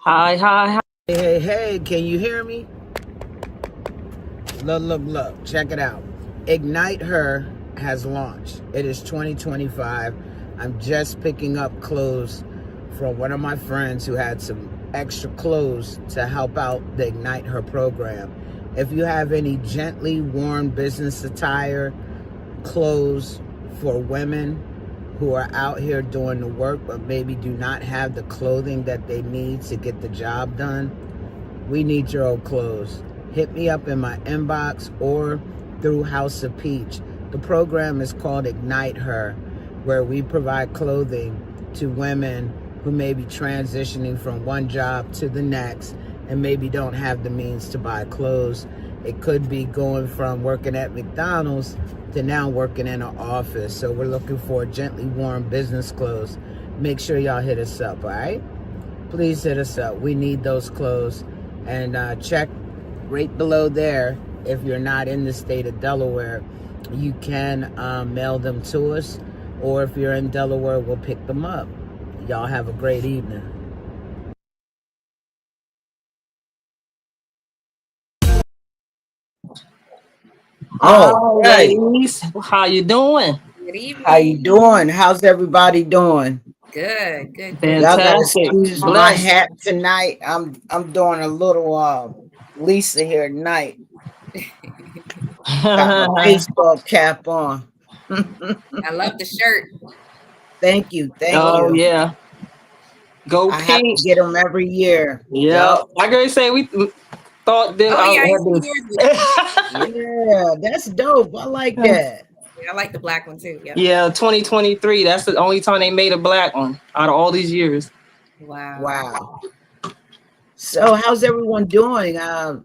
Hi, hi, hi. Hey, can you hear me? Look, check it out. Ignite Her has launched. It is 2025. I'm just picking up clothes from one of my friends who had some extra clothes to help out the Ignite Her program. If you have any gently worn business attire, clothes for women who are out here doing the work but maybe do not have the clothing that they need to get the job done, we need your old clothes. Hit me up in my inbox or through House of Peach. The program is called Ignite Her, where we provide clothing to women who may be transitioning from one job to the next and maybe don't have the means to buy clothes. It could be going from working at McDonald's to now working in an office. So we're looking for gently worn business clothes. Make sure y'all hit us up, all right? Please hit us up. We need those clothes. And check right below there. If you're not in the state of Delaware, you can mail them to us. Or if you're in Delaware, we'll pick them up. Y'all have a great evening. Hi, Right. ladies. How you doing? Good evening. How you doing? How's everybody doing? Good. Y'all gotta Fantastic. excuse my Blessed. hat tonight. I'm doing a little Lisa here tonight. Got my baseball cap on. I love the shirt. Thank you. Oh, yeah. Go I have pink. to get them every year. Yeah. I gotta say, we thought that Oh yeah, I had see yours. Yeah, that's dope. I like that. I like the black one too. Yep. Yeah, 2023. That's the only time they made a black one out of all these years. Wow. So how's everyone doing?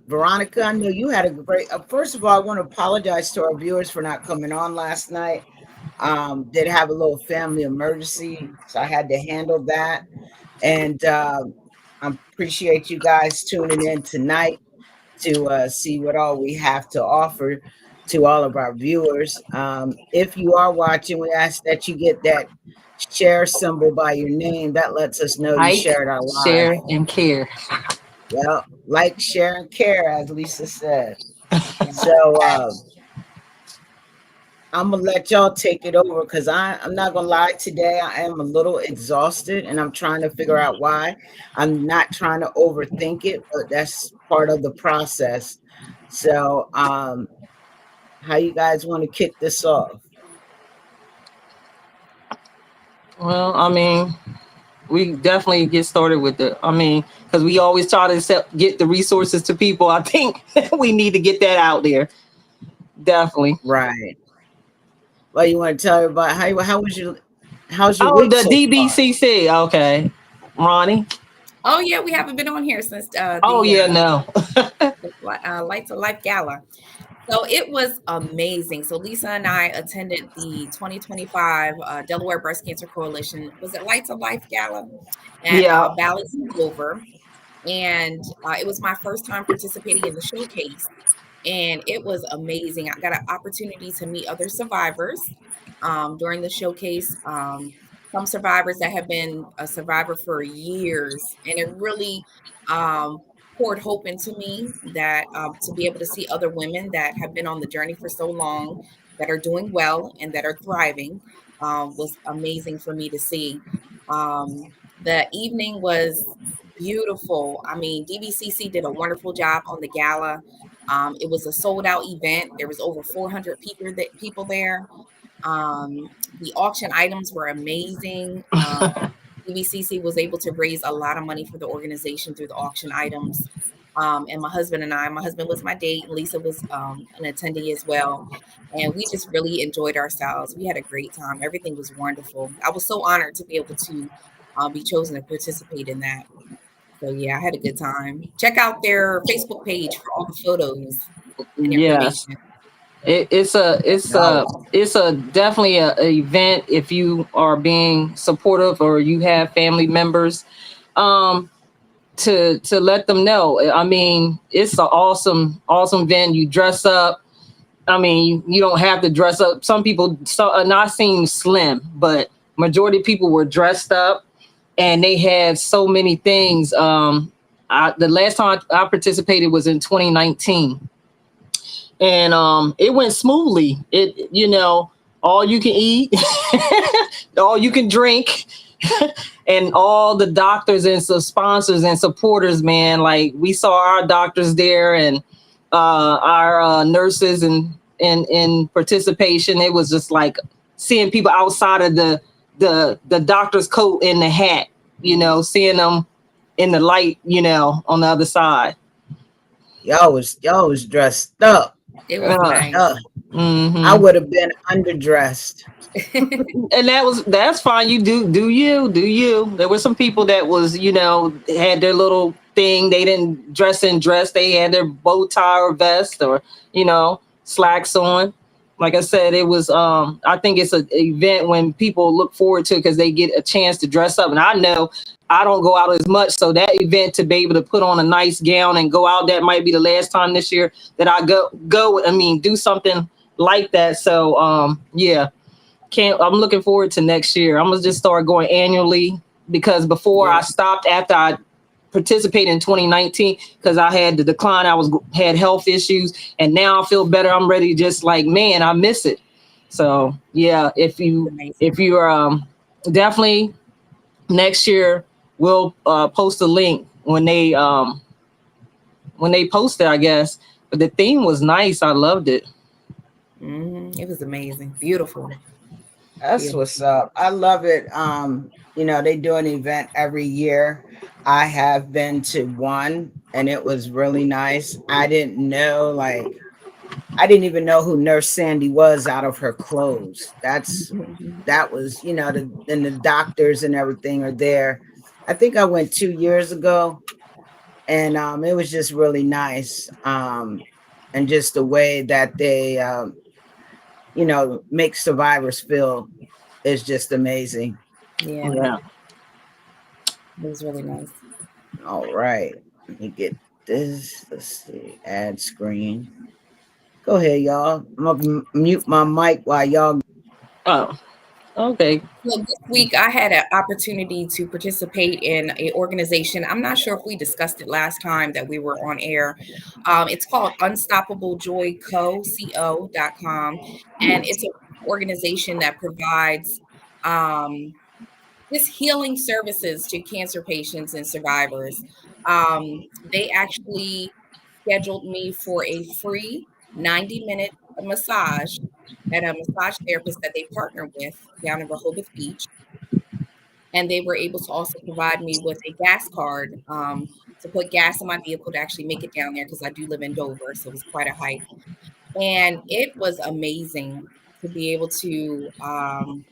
Veronica, I know you had a great, first of all, I want to apologize to our viewers for not coming on last night. Did have a little family emergency, so I had to handle that. And I appreciate you guys tuning in tonight to see what all we have to offer to all of our viewers. If you are watching, we ask that you get that share symbol by your name. That lets us know you Like, shared our live. share, and care. Well, like, share, and care, as Lisa said. So I'm gonna let y'all take it over because I'm not gonna lie, today I am a little exhausted and I'm trying to figure out why. I'm not trying to overthink it, but that's part of the process. So how you guys want to kick this off? Well, I mean, we definitely get started with it. I mean, because we always try to get the resources to people. I think we need to get that out there. Definitely. Right. Well, you want to tell everybody how's your Oh, week the so DBCC. Okay, Ronnie. Oh yeah, we haven't been on here since Oh yeah, no. Lights of Life Gala. So it was amazing. So Lisa and I attended the 2025 Delaware Breast Cancer Coalition. Was it Lights of Life Gala at Yeah. Bally's in Dover? And it was my first time participating in the showcase. And it was amazing. I got an opportunity to meet other survivors during the showcase. Some survivors that have been a survivor for years, and it really poured hope into me that to be able to see other women that have been on the journey for so long, that are doing well and that are thriving, was amazing for me to see. The evening was beautiful. I mean, DVCC did a wonderful job on the gala. It was a sold out event. There was over 400 people there. The auction items were amazing. DVCC was able to raise a lot of money for the organization through the auction items. And my husband was my date, and Lisa was an attendee as well. And we just really enjoyed ourselves. We had a great time. Everything was wonderful. I was so honored to be able to be chosen to participate in that. So yeah, I had a good time. Check out their Facebook page for all the photos and Yes. information. It's a definitely a event if you are being supportive or you have family members, to let them know. I mean, it's an awesome event. You dress up. I mean, you don't have to dress up. Some people not seem slim, but majority of people were dressed up. and they had so many things. The last time I participated was in 2019, and it went smoothly. All you can eat, all you can drink, and all the doctors and sponsors and supporters, man. Like, we saw our doctors there, and our nurses and in participation. It was just like seeing people outside of the doctor's coat and the hat, seeing them in the light, on the other side. Y'all was dressed up. It was nice. Mm-hmm. I would have been underdressed. And that's fine. You do you. There were some people that was, had their little thing. They didn't dress in dress. They had their bow tie or vest or, slacks on. Like I said, it was, I think it's an event when people look forward to, because they get a chance to dress up. And I know I don't go out as much. So that event, to be able to put on a nice gown and go out, that might be the last time this year that I go, do something like that. So, yeah. I'm looking forward to next year. I'm gonna just start going annually, because before I stopped after I participated in 2019 because I had the decline. Had health issues, and now I feel better. I'm ready. Just like, man, I miss it. So yeah, if you are definitely next year, we'll post a link when they post it, I guess. But the theme was nice. I loved it. It was amazing, beautiful. That's what's up. I love it. They do an event every year. I have been to one, and it was really nice. I didn't even know who Nurse Sandy was out of her clothes. That was, and the doctors and everything are there. I think I went 2 years ago, and it was just really nice. And just the way that they make survivors feel is just amazing. Yeah. It was really nice. All right. Let me get this. Let's see. Add screen. Go ahead, y'all. I'm gonna mute my mic while y'all. Oh, okay. So this week I had an opportunity to participate in an organization. I'm not sure if we discussed it last time that we were on air. It's called Unstoppable Joy Co.com, and it's an organization that provides just healing services to cancer patients and survivors. They actually scheduled me for a free 90-minute massage at a massage therapist that they partner with down in Rehoboth Beach. And they were able to also provide me with a gas card to put gas in my vehicle to actually make it down there, because I do live in Dover, so it was quite a hike. And it was amazing to be able to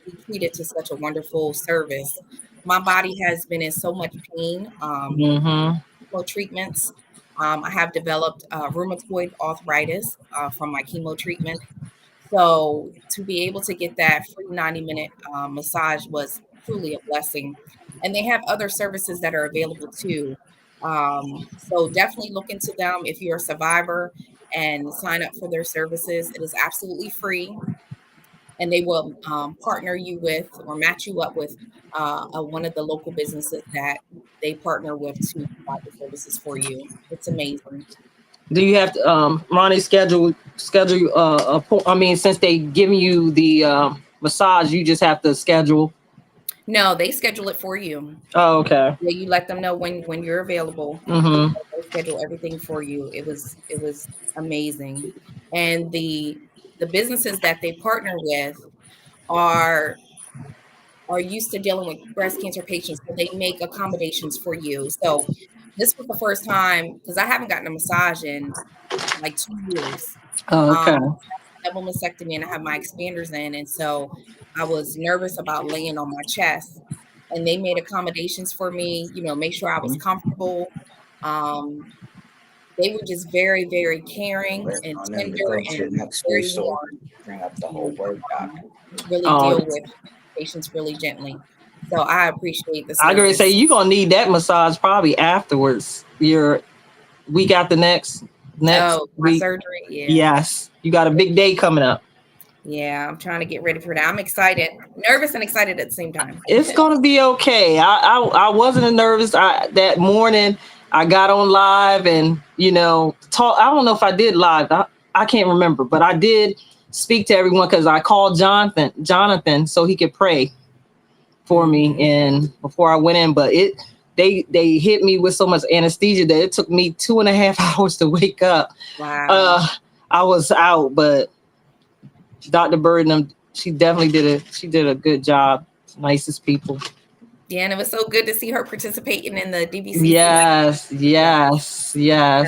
be treated to such a wonderful service. My body has been in so much pain. Chemo treatments. I have developed rheumatoid arthritis from my chemo treatment. So to be able to get that free 90-minute massage was truly a blessing. And they have other services that are available too. So definitely look into them if you're a survivor and sign up for their services. It is absolutely free. And they will partner you with or match you up with one of the local businesses that they partner with to provide the services for you. It's amazing. Do you have to, Ronnie, schedule? Since they give you the massage, you just have to schedule? No, they schedule it for you. Oh, okay. Yeah, you let them know when you're available. They schedule everything for you. It was amazing. And the businesses that they partner with are used to dealing with breast cancer patients, so they make accommodations for you. So this was the first time, because I haven't gotten a massage in like 2 years. Oh, okay. Double mastectomy, and I have my expanders in, and so I was nervous about laying on my chest. And they made accommodations for me, make sure I was comfortable. They were just very, very caring and tender and very warm. Bring up the whole word doc. Really deal with patients really gently. So I appreciate this. I'm going to say you're going to need that massage probably afterwards. Your week after next my week. surgery. Yeah. Yes. You got a big day coming up. Yeah, I'm trying to get ready for that. I'm excited, nervous and excited at the same time. It's gonna be okay. I wasn't nervous. That morning I got on live and talk. I don't know if I did live. I can't remember, but I did speak to everyone because I called Jonathan so he could pray for me and before I went in. But they hit me with so much anesthesia that it took me 2.5 hours to wake up. Wow. I was out, but Dr. Bird and them, she definitely did a good job. Nicest people. Yeah, and it was so good to see her participating in the DBCC. Yes.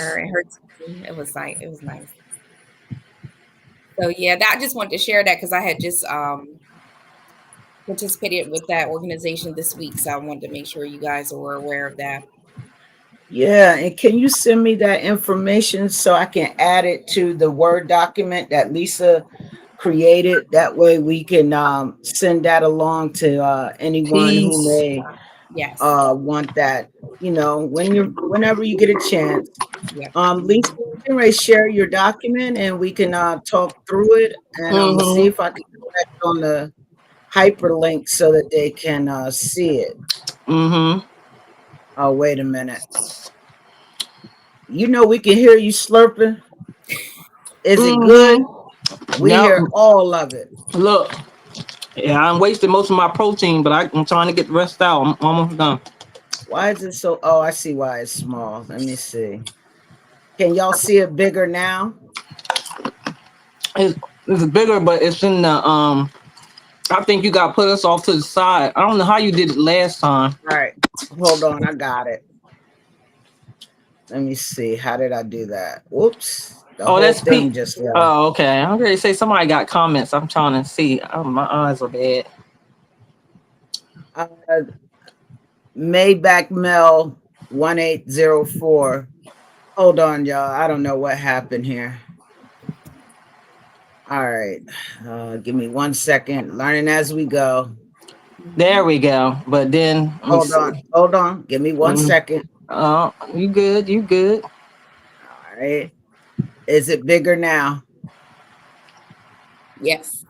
Her and her team. It was nice. So yeah, I just wanted to share that because I had just participated with that organization this week. So I wanted to make sure you guys were aware of that. Yeah, and can you send me that information so I can add it to the Word document that Lisa created? That way we can send that along to anyone who may want that. Whenever you get a chance. Yeah. Lisa, you can share your document and we can talk through it, and I'm gonna see if I can connect on the hyperlink so that they can see it. Oh, wait a minute. We can hear you slurping. Is it good? We hear all of it. Look, yeah, I'm wasting most of my protein, but I'm trying to get the rest out. I'm almost done. Why is it so? Oh, I see why it's small. Let me see. Can y'all see it bigger now? It's bigger, but it's in the I think you got to put us off to the side. I don't know how you did it last time. All right, hold on. I got it. Let me see. How did I do that? Whoops. The whole that's thing just left. Oh, okay. I'm ready to say somebody got comments. I'm trying to see. Oh, my eyes are bad. Maybach Mel 1804. Hold on, y'all. I don't know what happened here. All right. Give me 1 second. Learning as we go. There we go. But then hold on. Give me 1 second. Oh, you good. All right. Is it bigger now? Yes.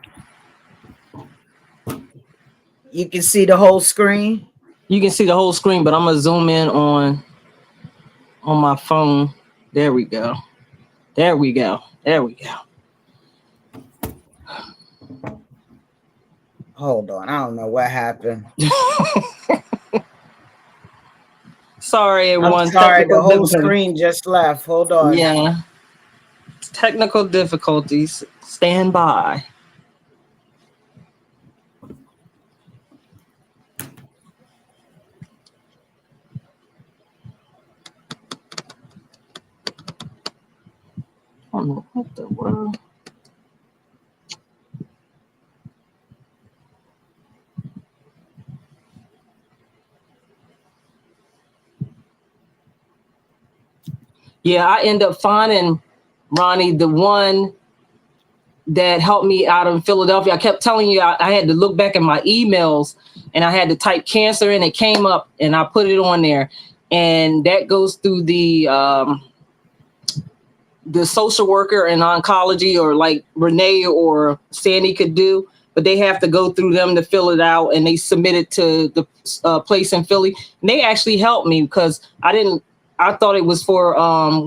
You can see the whole screen? You can see the whole screen, but I'm going to zoom in on my phone. There we go. Hold on. I don't know what happened. Sorry, everyone. I'm sorry, the whole screen just left. Hold on. Yeah. Technical difficulties. Stand by. I don't know what the world. Yeah, I end up finding, Ronnie, the one that helped me out in Philadelphia. I kept telling you I had to look back at my emails and I had to type cancer and it came up and I put it on there. And that goes through the social worker in oncology, or like Renee or Sandy could do, but they have to go through them to fill it out, and they submit it to the place in Philly. And they actually helped me because I thought it was for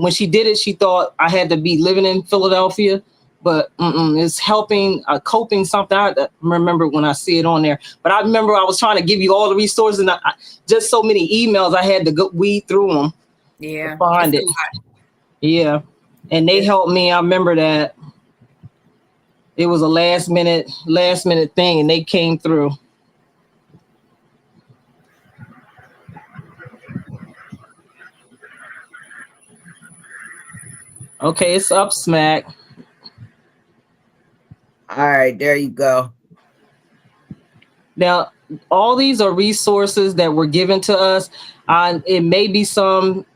when she did it, she thought I had to be living in Philadelphia, but it's helping coping something. I remember when I see it on there, but I remember I was trying to give you all the resources and just so many emails. I had to go weed through them. Yeah. To find it. Yeah. And they helped me. I remember that it was a last minute thing and they came through. Okay, it's up, Smack. All right, there you go. Now, all these are resources that were given to us. It may be some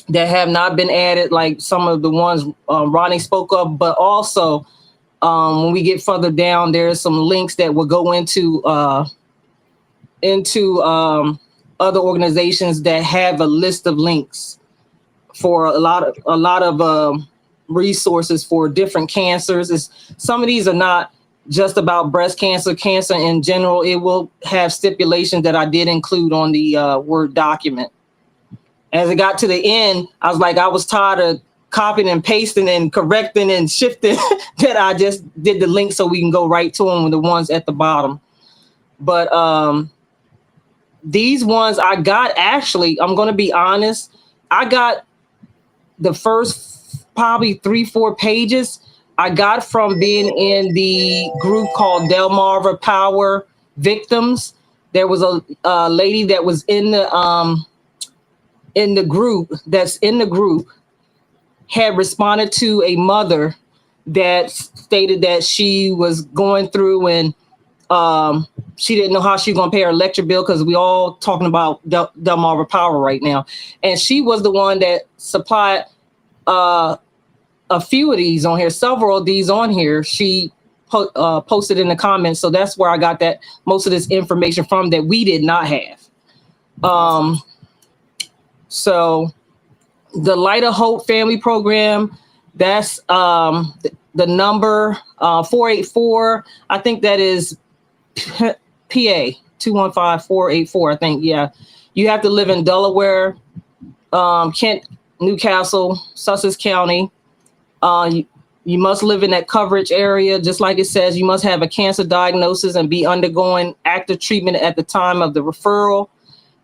that have not been added, like some of the ones Ronnie spoke of, but also when we get further down, there's some links that will go into other organizations that have a list of links for a lot of resources for different cancers. Some of these are not just about breast cancer, cancer in general. It will have stipulations that I did include on the Word document. As it got to the end, I was tired of copying and pasting and correcting and shifting that I just did the link so we can go right to them with the ones at the bottom. But these ones I got, actually, I'm going to be honest, I got the first probably 3-4 pages I got from being in the group called Delmarva Power Victims. There was a lady that was in the group had responded to a mother that stated that she was going through and she didn't know how she was going to pay her electric bill, because we all talking about Delmarva Power right now. And she was the one that supplied a few of these on here, several of these on here. She posted in the comments. So that's where I got that most of this information from that we did not have. So the Light of Hope Family Program, that's the number 484. I think that is PA 215-484. I think, yeah. You have to live in Delaware, Kent, Newcastle, Sussex County. You must live in that coverage area. Just like it says, you must have a cancer diagnosis and be undergoing active treatment at the time of the referral,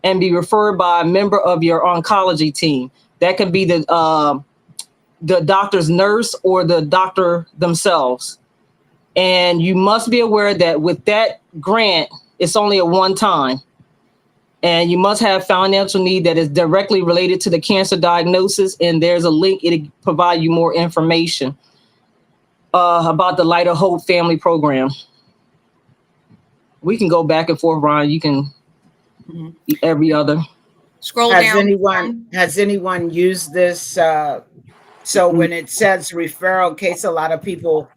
and be referred by a member of your oncology team. That could be the doctor's nurse or the doctor themselves. And you must be aware that with that grant, it's only a one-time. And you must have financial need that is directly related to the cancer diagnosis. And there's a link, it'll provide you more information about the Light of Hope Family Program. We can go back and forth, Ron. You can every other. Scroll down. Has anyone used this? So when it says referral, in case a lot of people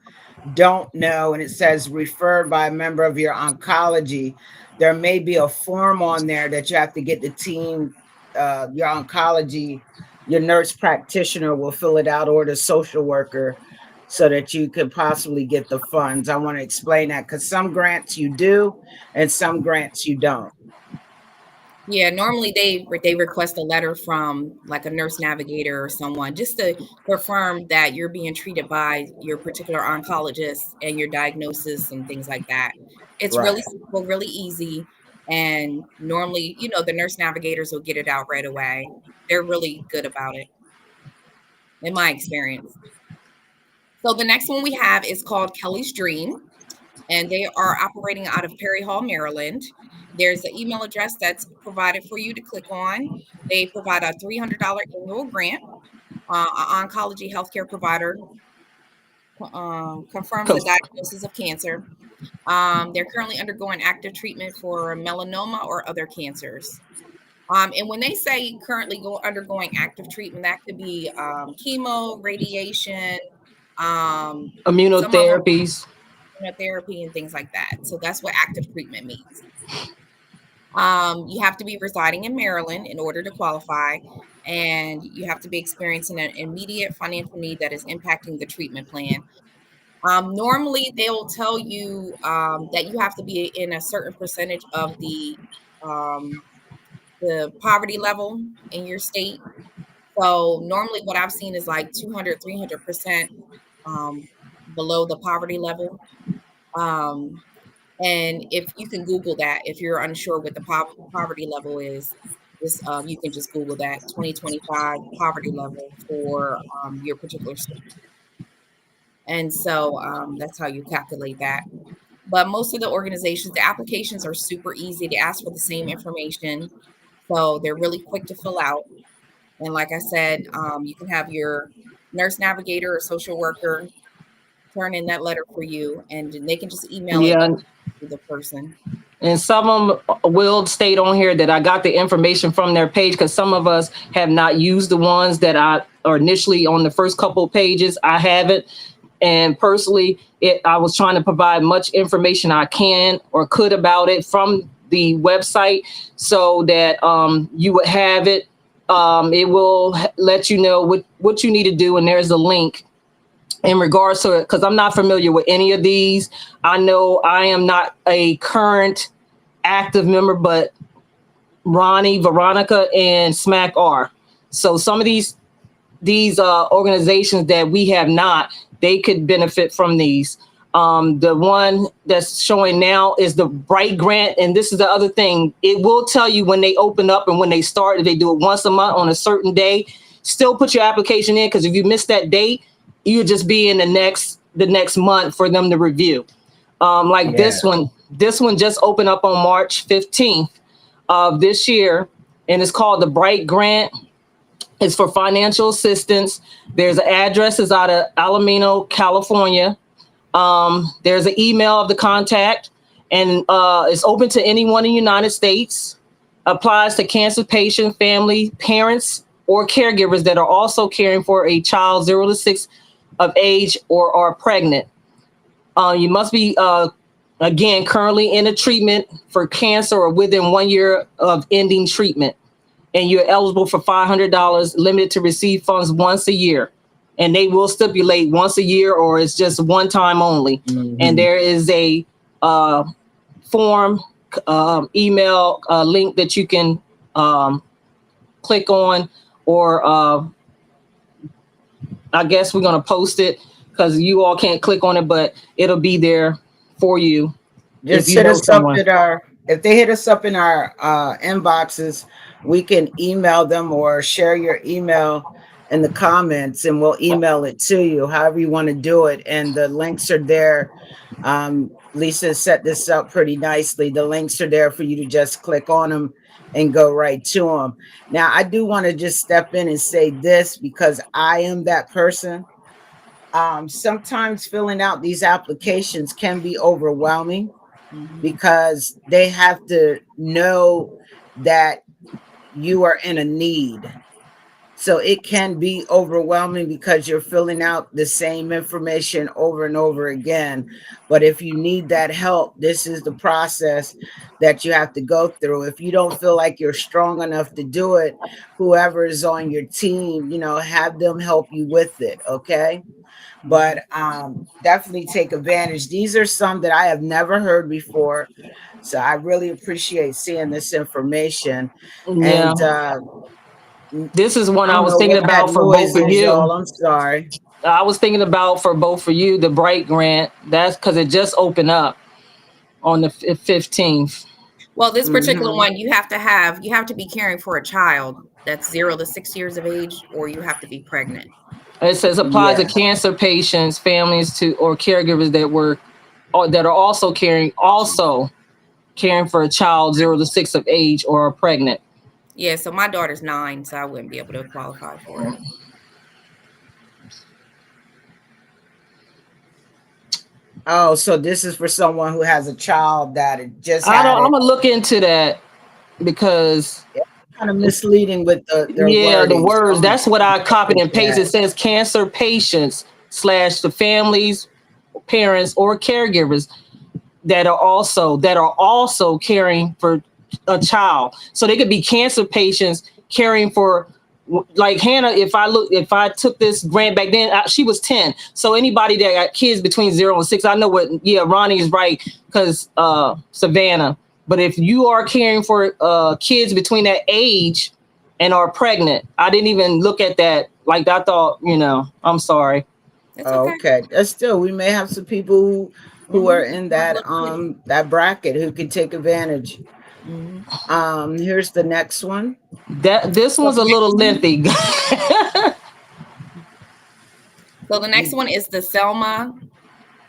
don't know, and it says referred by a member of your oncology, there may be a form on there that you have to get the team, your oncology, your nurse practitioner will fill it out, or the social worker, so that you could possibly get the funds. I want to explain that, because some grants you do and some grants you don't. Yeah, normally they request a letter from like a nurse navigator or someone, just to confirm that you're being treated by your particular oncologist and your diagnosis and things like that. It's Right. really simple, really easy. And normally, the nurse navigators will get it out right away. They're really good about it, in my experience. So the next one we have is called Kelly's Dream, and they are operating out of Perry Hall, Maryland. There's an email address that's provided for you to click on. They provide a $300 annual grant. An oncology healthcare provider confirms the diagnosis of cancer. They're currently undergoing active treatment for melanoma or other cancers. And when they say currently undergoing active treatment, that could be chemo, radiation, immunotherapies, therapy, and things like that. So that's what active treatment means. You have to be residing in Maryland in order to qualify, and you have to be experiencing an immediate financial need that is impacting the treatment plan. Normally, they will tell you that you have to be in a certain percentage of the poverty level in your state. So normally what I've seen is like 200, 300% below the poverty level. And if you can Google that, if you're unsure what the poverty level is, you can just Google that 2025 poverty level for your particular state. And so that's how you calculate that. But most of the organizations, the applications are super easy. They ask for the same information. So they're really quick to fill out. And like I said, you can have your nurse navigator or social worker turn in that letter for you, and they can just email it to the person. And some of them will state on here that I got the information from their page, because some of us have not used the ones that are initially on the first couple of pages. I haven't. And personally, I was trying to provide much information I can or could about it from the website, so that you would have it. It will let you know what you need to do. And there's a link in regards to it, because I'm not familiar with any of these. I know I am not a current active member, but Ronnie, Veronica, and Smack are. So some of these organizations that we have not, they could benefit from these. The one that's showing now is the Bright Grant, and this is the other thing. It will tell you when they open up and when they start. If they do it once a month on a certain day, still put your application in, because if you miss that date, you'll just be in the next month for them to review. Like Yeah. this one just opened up on March 15th of this year, and it's called the Bright Grant. It's for financial assistance. There's an address is out of Alamino, California. There's an email of the contact, and it's open to anyone in the United States. Applies to cancer patient, family, parents, or caregivers that are also caring for a child 0 to 6 of age or are pregnant. You must be, again, currently in a treatment for cancer or within 1 year of ending treatment. And you're eligible for $500, limited to receive funds once a year. And they will stipulate once a year or it's just one time only. Mhm. And there is a form, email link that you can click on, or I guess we're going to post it because you all can't click on it, but it'll be there for you if Just you hit know us up someone. at our, if they hit us up in our inboxes, we can email them or share your email in the comments and we'll email it to you, however you want to do it. And the links are there. Lisa set this up pretty nicely. The links are there for you to just click on them and go right to them. Now, I do want to just step in and say this because I am that person. Sometimes filling out these applications can be overwhelming Mhm. because they have to know that you are in a need. So it can be overwhelming because you're filling out the same information over and over again. But if you need that help, this is the process that you have to go through. If you don't feel like you're strong enough to do it, whoever is on your team, have them help you with it. Okay. But definitely take advantage. These are some that I have never heard before. So I really appreciate seeing this information. Yeah. And This is one I I don't was know thinking what that about for both noise of is, you. y'all. I'm sorry. I was thinking about for both of you, the Bright Grant. That's because it just opened up on the 15th. Well, this particular Hmm. one, you have to be caring for a child that's 0 to 6 years of age, or you have to be pregnant. It says applies to Yeah. cancer patients, families to or caregivers that were or that are also caring for a child 0 to 6 of age or are pregnant. Yeah, so my daughter's 9, so I wouldn't be able to qualify for it. Oh, so this is for someone who has a child that just I had don't. I'm it. gonna look into that because It's kind of misleading with their yeah, the wording. So words. I'm gonna That's what I look copied and into pasted. that. It says cancer patients slash the families, parents, or caregivers that are also caring for a child. So they could be cancer patients caring for, like Hannah. If I took this grant back then, she was 10. So anybody that got kids between 0 and 6, I know what. Yeah, Ronnie is right because Savannah. But if you are caring for kids between that age and are pregnant, I didn't even look at that. Like I thought, I'm sorry. That's Oh, okay. okay. Still, we may have some people who Mhm. are in that bracket who can take advantage. Mhm. Here's the next one. This So one's the a little next one lengthy. so the next one is the Selma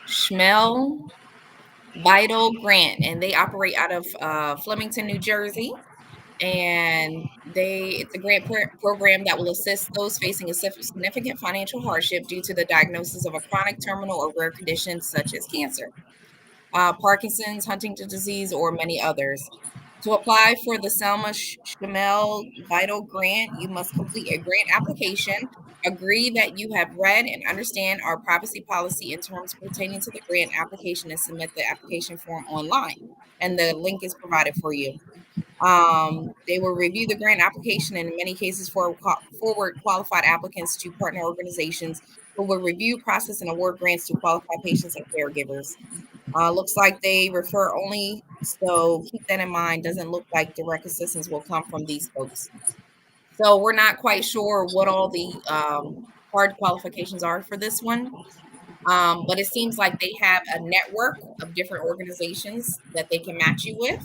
Schmel Vital Grant, and they operate out of Flemington, New Jersey. And it's a grant program that will assist those facing a significant financial hardship due to the diagnosis of a chronic, terminal, or rare condition such as cancer, Parkinson's, Huntington's disease, or many others. To apply for the Selma Schmel Vital Grant, you must complete a grant application, agree that you have read and understand our privacy policy in terms pertaining to the grant application, and submit the application form online. And the link is provided for you. They will review the grant application and in many cases forward qualified applicants to partner organizations who will review, process, and award grants to qualified patients and caregivers. Looks like they refer only, so keep that in mind. Doesn't look like direct assistance will come from these folks. So we're not quite sure what all the hard qualifications are for this one. But it seems like they have a network of different organizations that they can match you with.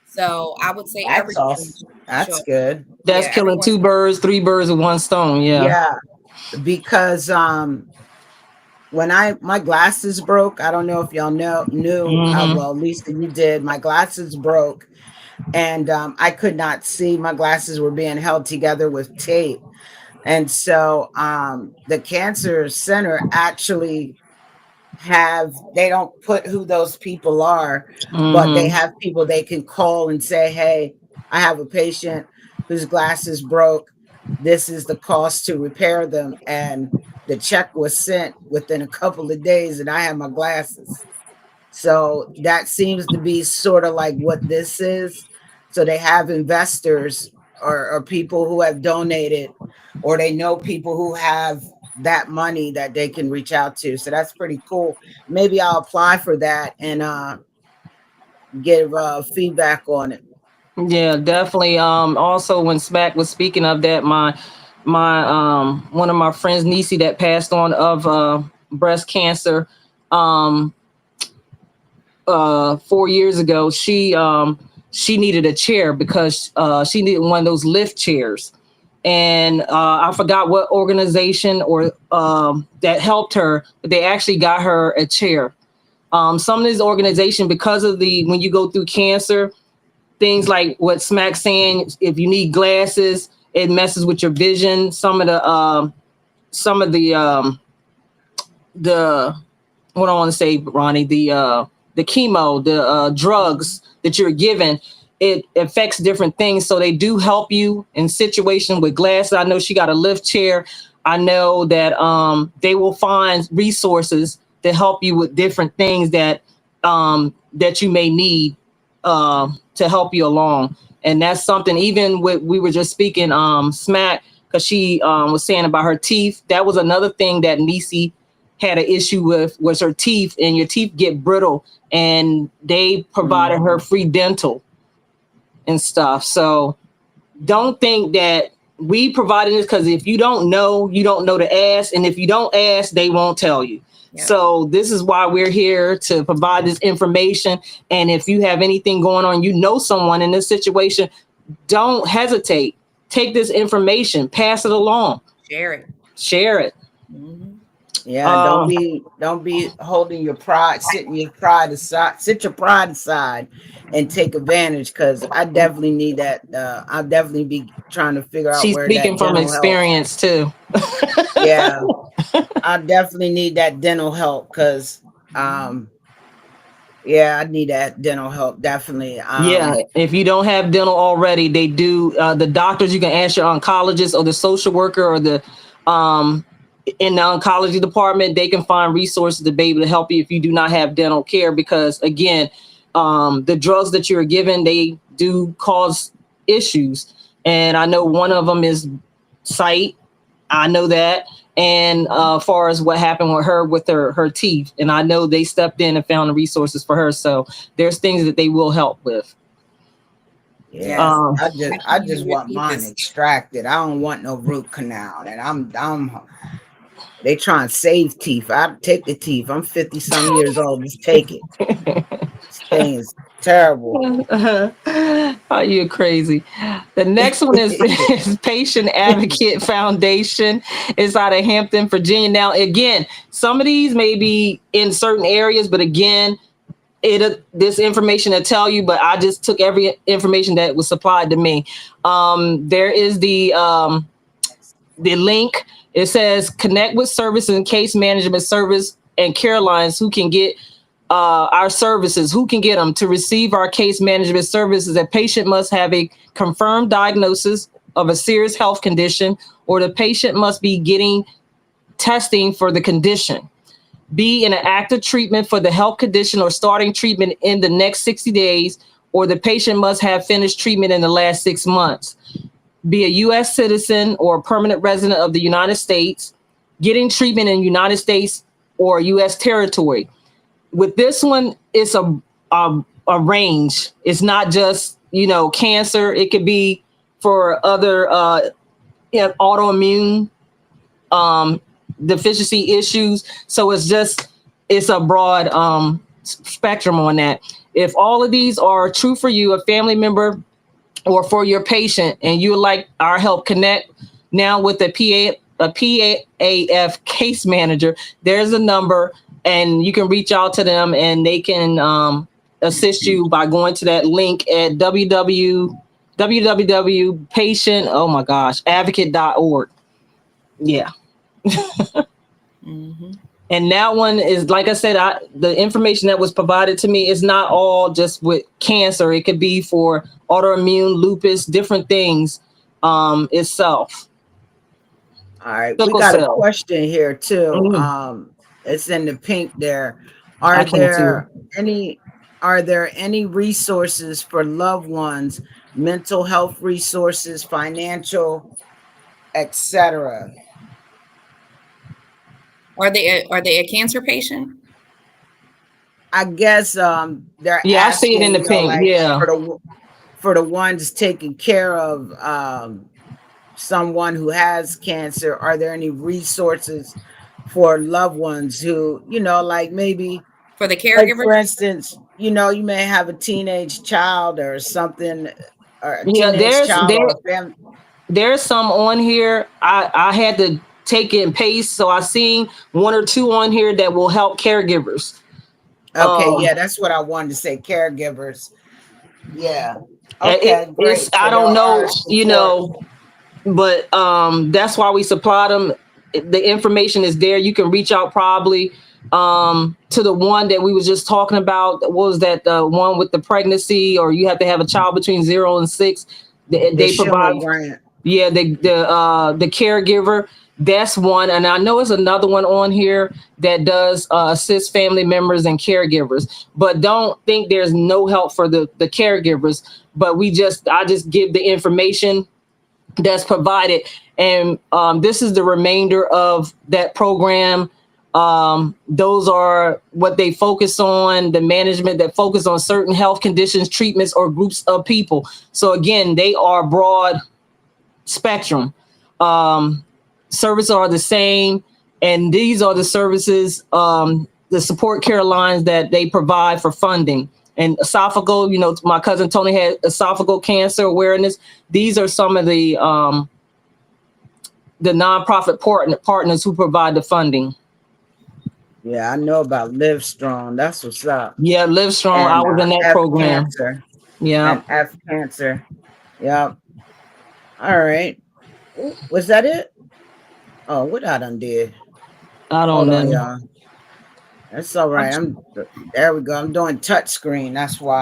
So I would say That's everyone awesome. should show That's up. good. That's Yeah, killing everyone. 3 birds with 1 stone. Yeah. Yeah, because when my glasses broke, I don't know if y'all knew, Mm-hmm. well, Lisa, you did. My glasses broke, and I could not see. My glasses were being held together with tape, and so the cancer center actually they don't put who those people are, but they Mm-hmm. have people they can call and say, hey, I have a patient whose glasses broke. This is the cost to repair them. And the check was sent within a couple of days, and I had my glasses. So that seems to be sort of like what this is. So they have investors or people who have donated, or they know people who have that money that they can reach out to. So that's pretty cool. Maybe I'll apply for that and give feedback on it. Yeah, definitely. Also when Smack was speaking of that, my one of my friends, Nisi, that passed on of breast cancer, um 4 years ago, she needed a chair because she needed one of those lift chairs, and I forgot what organization or that helped her, but they actually got her a chair. Some of these organizations, because of the when you go through cancer, things like what Smack's saying, if you need glasses, it messes with your vision. Some of the what I want to say, Ronnie, the chemo, the drugs that you're given, it affects different things. So they do help you in situation with glasses. I know she got a lift chair. I know that they will find resources to help you with different things that you may need to help you along. And that's something, even with, we were just speaking, Smack, because she was saying about her teeth. That was another thing that Nisi had an issue with, was her teeth, and your teeth get brittle, and they provided her free dental and stuff. So don't think that we provided this, because if you don't know to ask, and if you don't ask, they won't tell you. Yeah. So this is why we're here, to provide this information. And if you have anything going on, you know someone in this situation, don't hesitate. Take this information, pass it along, Share it. share it. Mm-hmm. Yeah, don't be holding your pride, sit your pride aside and take advantage, because I definitely need that. I'll definitely be trying to figure out She's where speaking that from dental help. experience too. Yeah, I definitely need that dental help, because yeah, I need that dental help, definitely. Yeah, if you don't have dental already, they do. The doctors, you can ask your oncologist or the social worker or the in the oncology department. They can find resources to be able to help you if you do not have dental care, because again, the drugs that you're given, they do cause issues. And I know one of them is sight. I know that. And far as what happened with her with her teeth, and I know they stepped in and found the resources for her. So there's things that they will help with. Yeah, I just want Repeat mine this. extracted. I don't want no root canal. And they try and save teeth. I take the teeth. I'm 50 some years old. Just take it. This thing is terrible. Oh, you're crazy. The next one is Patient Advocate Foundation. It's out of Hampton, Virginia. Now, again, some of these may be in certain areas, but again, this information to tell you, but I just took every information that was supplied to me. There is the link. It says connect with service and case management service and care lines who can get our services, who can get them to receive our case management services. A patient must have a confirmed diagnosis of a serious health condition, or the patient must be getting testing for the condition, be in an active treatment for the health condition, or starting treatment in the next 60 days, or the patient must have finished treatment in the last 6 months. Be a U.S. citizen or a permanent resident of the United States, getting treatment in the United States or U.S. territory. With this one, it's a range. It's not just, cancer. It could be for other autoimmune deficiency issues. So it's a broad spectrum on that. If all of these are true for you, a family member, or for your patient, and you would like our help, connect now with a PAF case manager. There's a number, and you can reach out to them, and they can assist you by going to that link at www.patient.advocate.org. Yeah. Mm-hmm. And that one is, like I said, the information that was provided to me is not all just with cancer. It could be for autoimmune, lupus, different things itself. All right, we got a question here too. Mm-hmm. It's in the pink there. Are there any resources for loved ones, mental health resources, financial, etc.? Are they a cancer patient? I guess they're asking, I see it in the pink, like, yeah, for the ones taking care of someone who has cancer. Are there any resources for loved ones who, like maybe for the caregiver? Like, for instance, you may have a teenage child or something, or a teenage child or a family. There's some on here. I had to take it and paste, so I seen 1 or 2 on here that will help caregivers. Okay, yeah, that's what I wanted to say, caregivers. Yeah. Okay, great. So I don't know, but that's why we supply them. The information is there. You can reach out probably to the one that we was just talking about. What was that, the one with the pregnancy, or you have to have a child between 0 and 6? They provide grant. Yeah, the caregiver. That's one. And I know it's another one on here that does assist family members and caregivers. But don't think there's no help for the caregivers. But I just give the information that's provided. And this is the remainder of that program. Those are what they focus on, the management that focus on certain health conditions, treatments, or groups of people. So again, they are broad spectrum. Services are the same, and these are the services, the support care lines that they provide for funding. And esophageal, my cousin Tony had esophageal cancer awareness. These are some of the nonprofit partners who provide the funding. Yeah, I know about Live Strong. That's what's up. Yeah, Live Strong. And, I was in that program. Cancer. Yeah. And F Cancer. Yep. All right. Was that it? Oh, what I done did? I don't know. Y'all. That's all right. There we go. I'm doing touch screen. That's why.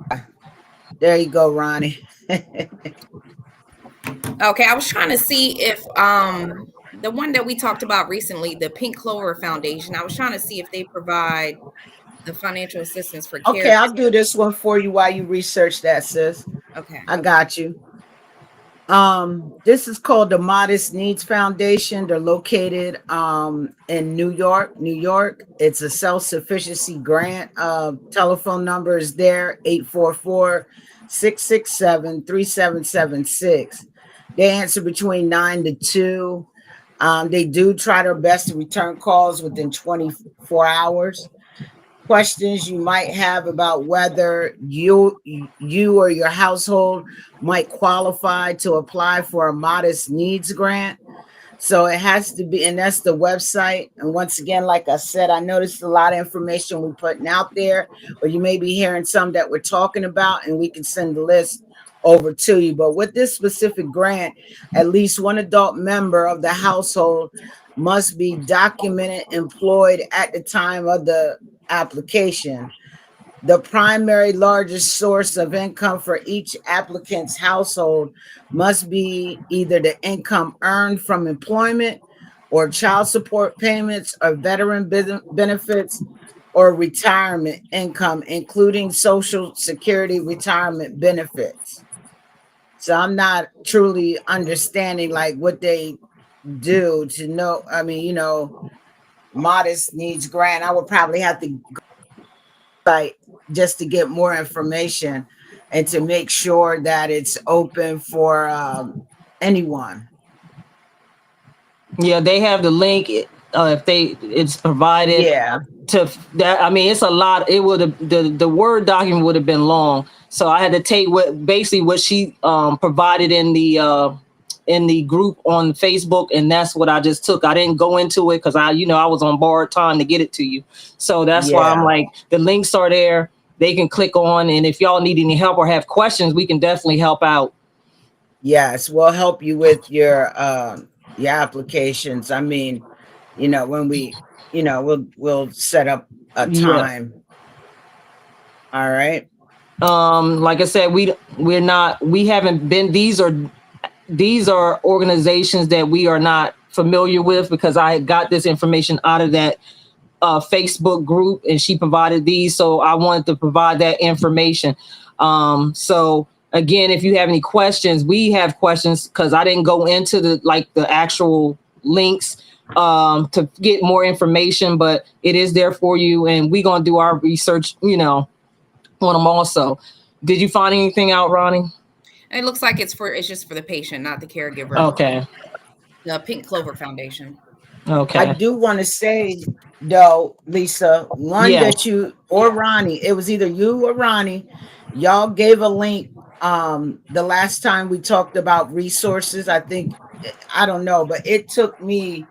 There you go, Ronnie. Okay, I was trying to see if the one that we talked about recently, the Pink Clover Foundation, I was trying to see if they provide the financial assistance for care. Okay, I'll do this one for you while you research that, sis. Okay. I got you. This is called the Modest Needs Foundation. They're located in New York. It's a self-sufficiency grant. Telephone number is there, 844-667-3776. They answer between 9 to 2. They do try their best to return calls within 24 hours. Questions you might have about whether you or your household might qualify to apply for a modest needs grant. So it has to be, and that's the website. And once again, like I said, I noticed a lot of information we're putting out there, or you may be hearing some that we're talking about, and we can send the list over to you. But with this specific grant, at least one adult member of the household must be documented employed at the time of the application. The primary largest source of income for each applicant's household must be either the income earned from employment or child support payments or veteran benefits or retirement income, including Social Security retirement benefits. So I'm not truly understanding like what they do to know. I mean, modest needs grant. I would probably have to go site just to get more information and to make sure that it's open for anyone. Yeah, they have the link. If it's provided Yeah. to that. I mean, it's a lot. It would have the Word document would have been long. So I had to take what she provided in the group on Facebook, and that's what I just took. I didn't go into it because I was on borrowed time to get it to you. So that's why I'm Yeah. like, the links are there. They can click on, and if y'all need any help or have questions, we can definitely help out. Yes, we'll help you with your applications. I mean, when we, we'll set up a Yeah. time. All right. Like I said, we haven't been. These are organizations that we are not familiar with, because I got this information out of that Facebook group, and she provided these, so I wanted to provide that information. So again, if you have any questions, we have questions, because I didn't go into the actual links to get more information, but it is there for you, and we're gonna do our research, on them also. Did you find anything out, Ronnie? It looks like it's just for the patient, not the caregiver. Okay. The Pink Clover Foundation. Okay. I do want to say though, Lisa, one Yes. that you or Ronnie, it was either you or Ronnie, y'all gave a link the last time we talked about resources. I think, I don't know, but it took me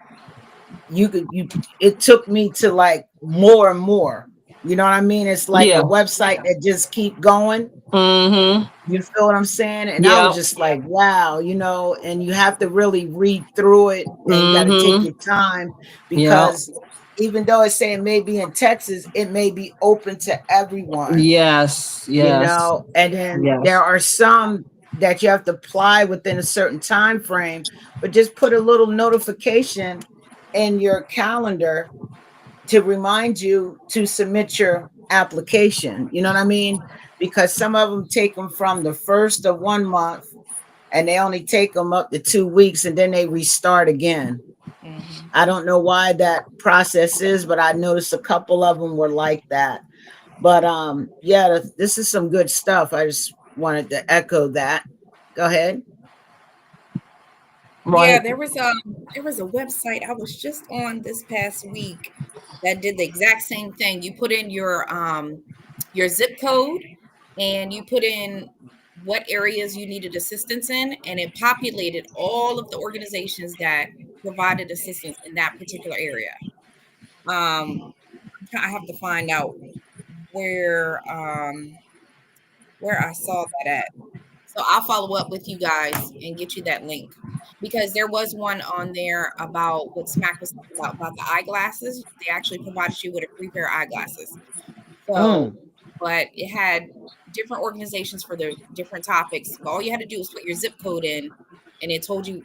it took me to like more and more. You know what I mean? It's like Yeah. a website that just keep going. Mm-hmm. You feel what I'm saying? And I Yeah. was just like, wow, and you have to really read through it, and you got to take Mm-hmm. your time, Yeah. because even though it's saying maybe in Texas, it may be open to everyone, Yes. Yes. and then Yes. there are some that you have to apply within a certain time frame, but just put a little notification in your calendar to remind you to submit your application. You know what I mean? Because some of them take them from the first of 1 month, and they only take them up to 2 weeks, and then they restart again. Mm-hmm. I don't know why that process is, but I noticed a couple of them were like that. But yeah, this is some good stuff. I just wanted to echo that. Go ahead. Yeah, Right. there was a website I was just on this past week that did the exact same thing. You put in your zip code, and you put in what areas you needed assistance in, and it populated all of the organizations that provided assistance in that particular area. I have to find out where I saw that at. So I'll follow up with you guys and get you that link, because there was one on there about what Smack was talking about the eyeglasses. They actually provided you with a free pair of eyeglasses. So, Mm, but it had different organizations for the different topics. But all you had to do was put your zip code in, and it told you,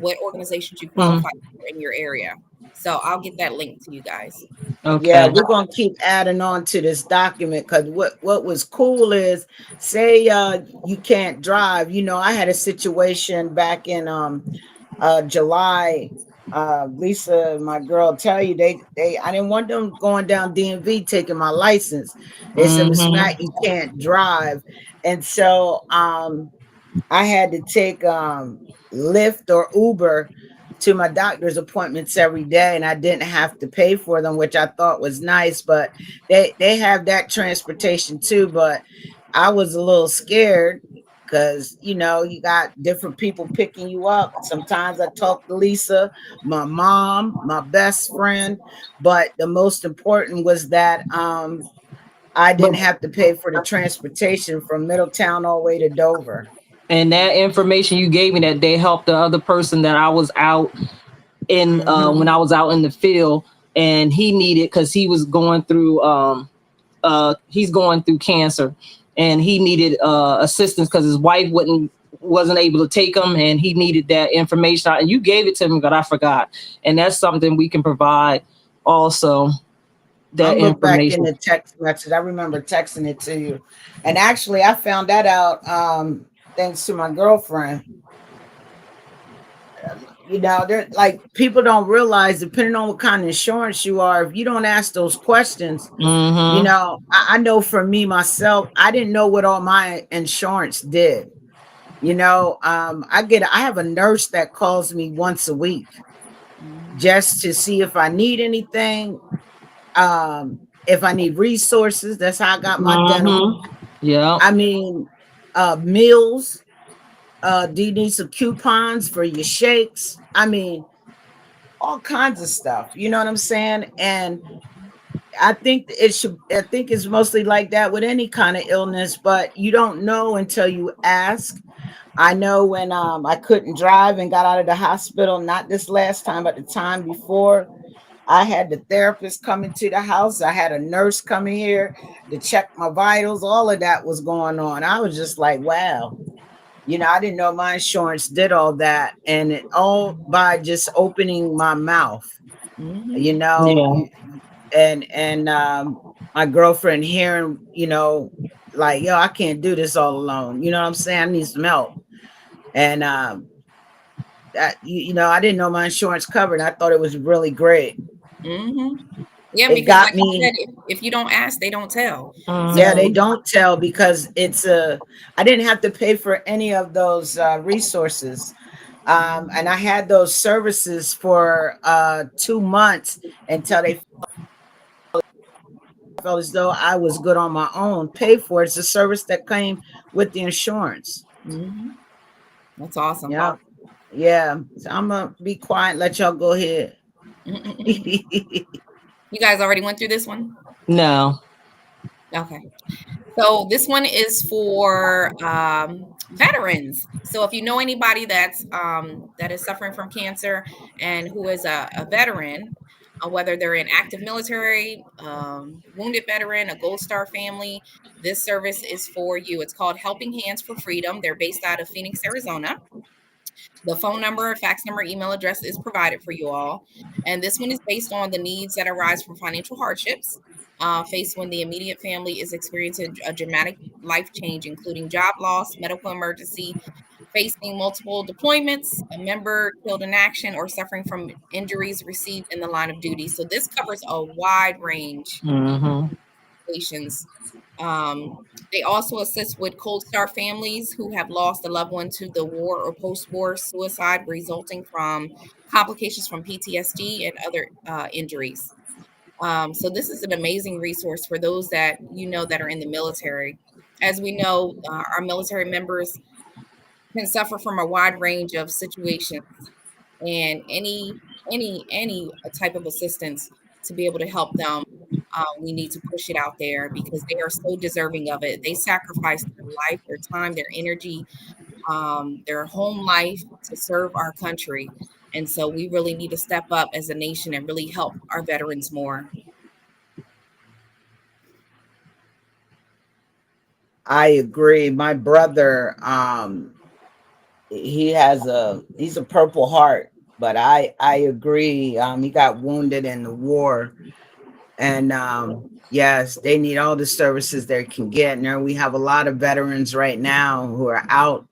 what organizations you Mm. qualify for in your area. So I'll get that link to you guys. yeah, Okay. we're gonna keep adding on to this document, because what was cool is, say you can't drive. I had a situation back in July. Lisa, my girl, tell you they I didn't want them going down DMV taking my license. They said, "Miss Mm-hmm. Matt, you can't drive," and so I had to take Lyft or Uber to my doctor's appointments every day, and I didn't have to pay for them, which I thought was nice. But they have that transportation too. But I was a little scared, because you got different people picking you up. Sometimes I talk to Lisa, my mom, my best friend, but the most important was that I But didn't have to pay for the transportation from Middletown all the way to Dover. and that information you gave me that day helped the other person that I was out in when I was out in the field, and he needed, because he was going through he's going through cancer, and he needed assistance because his wife wasn't able to take him, and he needed that information. And you gave it to me, but I forgot. And that's something we can provide also. I'll look back in information. the text message. I remember texting it to you. And actually I found that out thanks to my girlfriend. You know, they're like, people don't realize, depending on what kind of insurance you are, if you don't ask those questions, you know, I know for me myself, I didn't know what all my insurance did. You know, I have a nurse that calls me once a week just to see if I need anything, if I need resources. That's how I got my dental. Yeah. I mean, meals. Do you need some coupons for your shakes? I mean, all kinds of stuff. You know what I'm saying? And I think it's mostly like that with any kind of illness, but you don't know until you ask. I know when I couldn't drive and got out of the hospital, not this last time, but the time before, I had the therapist coming to the house. I had a nurse coming here to check my vitals. All of that was going on. I was just like, wow. You know, I didn't know my insurance did all that. And it all by just opening my mouth, you know, and my girlfriend hearing, you know, like, yo, I can't do this all alone. You know what I'm saying? I need some help. And that, you know, I didn't know my insurance covered. I thought it was really great. Yeah, It because got like I me. said, if you don't ask, they don't tell. Yeah, they So don't tell because I didn't have to pay for any of those resources. And I had those services for 2 months until they felt as though I was good on my own. Paid for it. It's a service that came with the insurance. that's awesome. Yeah. Yeah. So I'm gonna be quiet, let y'all go ahead. You guys already went through this one? No. Okay. So this one is for veterans. So if you know anybody that is suffering from cancer and who is a veteran, whether they're in active military, wounded veteran, a Gold Star family, this service is for you. It's called Helping Hands for Freedom. They're based out of Phoenix, Arizona. The phone number, fax number, email address is provided for you all. And this one is based on the needs that arise from financial hardships faced when the immediate family is experiencing a dramatic life change, including job loss, medical emergency, facing multiple deployments, a member killed in action, or suffering from injuries received in the line of duty. So this covers a wide range of situations. They also assist with Cold Star families who have lost a loved one to the war or post-war suicide resulting from complications from PTSD and other injuries. So this is an amazing resource for those that you know that are in the military. As we know, our military members can suffer from a wide range of situations, and any type of assistance to be able to help them, we need to push it out there because they are so deserving of it. They sacrifice their life, their time, their energy, their home life to serve our country. And so we really need to step up as a nation and really help our veterans more. I agree. My brother, he's a Purple Heart, but I agree. He got wounded in the war, and yes, they need all the services they can get. And we have a lot of veterans right now who are out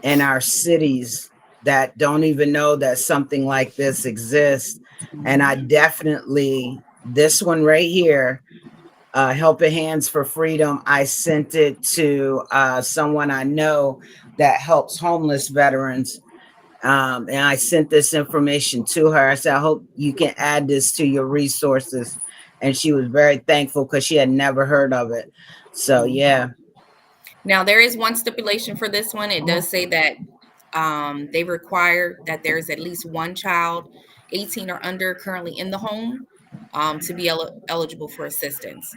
in our cities that don't even know that something like this exists. And I definitely, this one right here, Helping Hands for Freedom, I sent it to someone I know that helps homeless veterans. And I sent this information to her. I said, I hope you can add this to your resources. And she was very thankful because she had never heard of it. So, yeah. Now, there is one stipulation for this one. It does say that they require that there's at least one child, 18 or under, currently in the home to be eligible for assistance.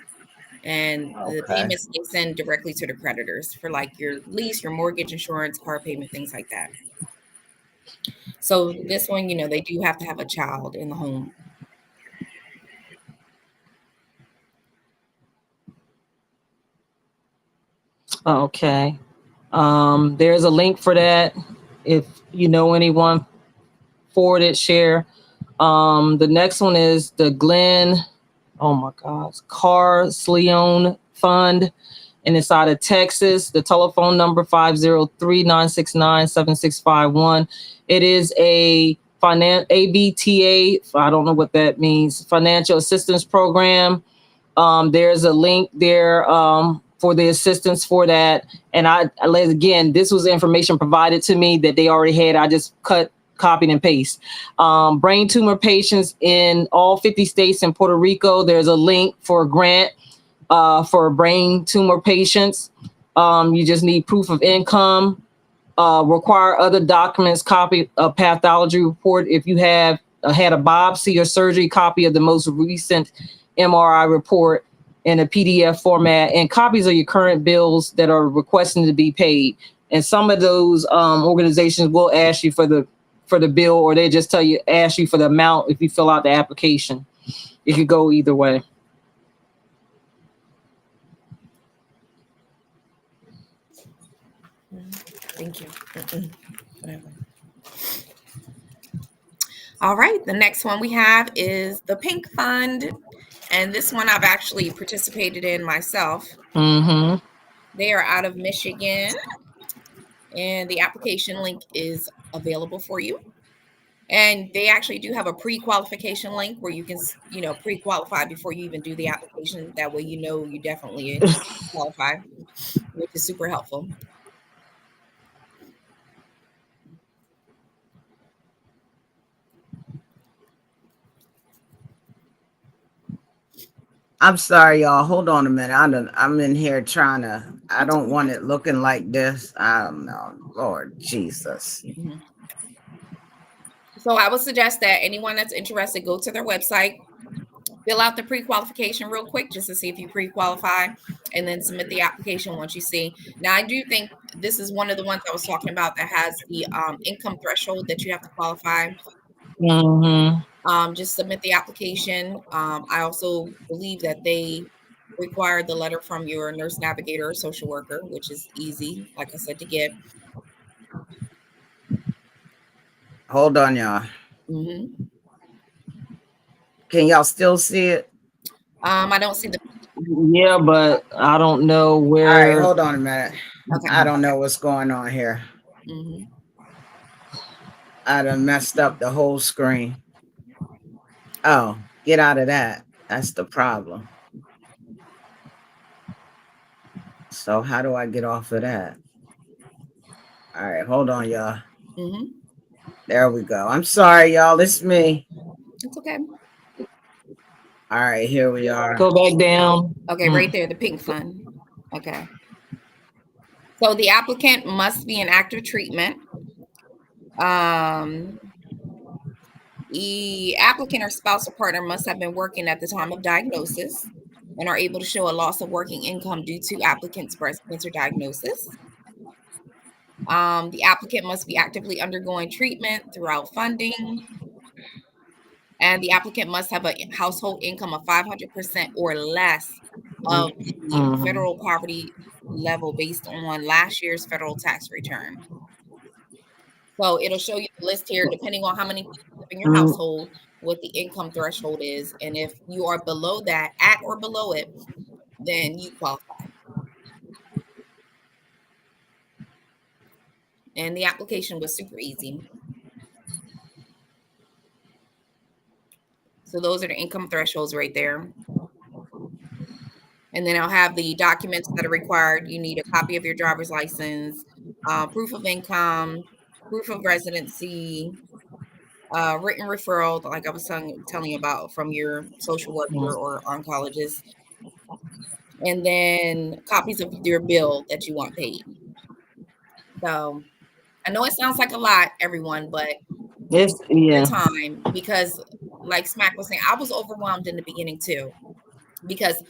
And the payments they send directly to the creditors for like your lease, your mortgage, insurance, car payment, things like that. So this one, you know, they do have to have a child in the home. Okay. There's a link for that. If you know anyone, forward it, share. The next one is the Glenn oh my God, Car Leone Fund, and it's out of Texas. The telephone number 503-969-7651. It is a ABTA. I don't know what that means. Financial assistance program. There's a link there for the assistance for that. And again, this was information provided to me that they already had. I just copied and paste. Brain tumor patients in all 50 states and Puerto Rico. There's a link for a grant for brain tumor patients. You just need proof of income. Require other documents, copy a pathology report if you have had a biopsy or surgery, copy of the most recent MRI report in a PDF format, and copies of your current bills that are requesting to be paid. And some of those organizations will ask you for the bill, or they just ask you for the amount if you fill out the application. It could go either way. Thank you. Whatever. All right, the next one we have is the Pink Fund, and this one I've actually participated in myself. Mm-hmm. They are out of Michigan, and the application link is available for you. And they actually do have a pre-qualification link where you can, pre-qualify before you even do the application. That way, you definitely qualify, which is super helpful. I'm sorry, y'all. Hold on a minute. I'm in here trying to. I don't want it looking like this. I don't know, Lord Jesus. Mm-hmm. So I would suggest that anyone that's interested go to their website, fill out the pre-qualification real quick just to see if you pre-qualify, and then submit the application once you see. Now, I do think this is one of the ones I was talking about that has the income threshold that you have to qualify. Mm-hmm. Just submit the application. I also believe that they require the letter from your nurse navigator or social worker, which is easy, like I said, to get. Hold on, y'all. Mm-hmm. Can y'all still see it? I don't see the. Yeah, but I don't know where. All right, hold on a minute. Okay. I don't know what's going on here. Mm-hmm. I done messed up the whole screen. Oh, get out of that. That's the problem. So how do I get off of that? All right, hold on, y'all. Mm-hmm. There we go. I'm sorry, y'all. It's me. It's okay. All right, here we are. Go back down. Okay, right there, the Pink Fund. Okay. So the applicant must be in active treatment. The applicant or spouse or partner must have been working at the time of diagnosis and are able to show a loss of working income due to applicant's breast cancer diagnosis. The applicant must be actively undergoing treatment throughout funding. And the applicant must have a household income of 500% or less of the federal poverty level based on last year's federal tax return. So it'll show you the list here, depending on how many people live in your household, what the income threshold is. And if you are below that, at or below it, then you qualify. And the application was super easy. So those are the income thresholds right there. And then I'll have the documents that are required. You need a copy of your driver's license, proof of income, proof of residency, written referral, like I was telling you about, from your social worker or oncologist, and then copies of your bill that you want paid. So I know it sounds like a lot, everyone, but it's your time, because like Smack was saying, I was overwhelmed in the beginning too, because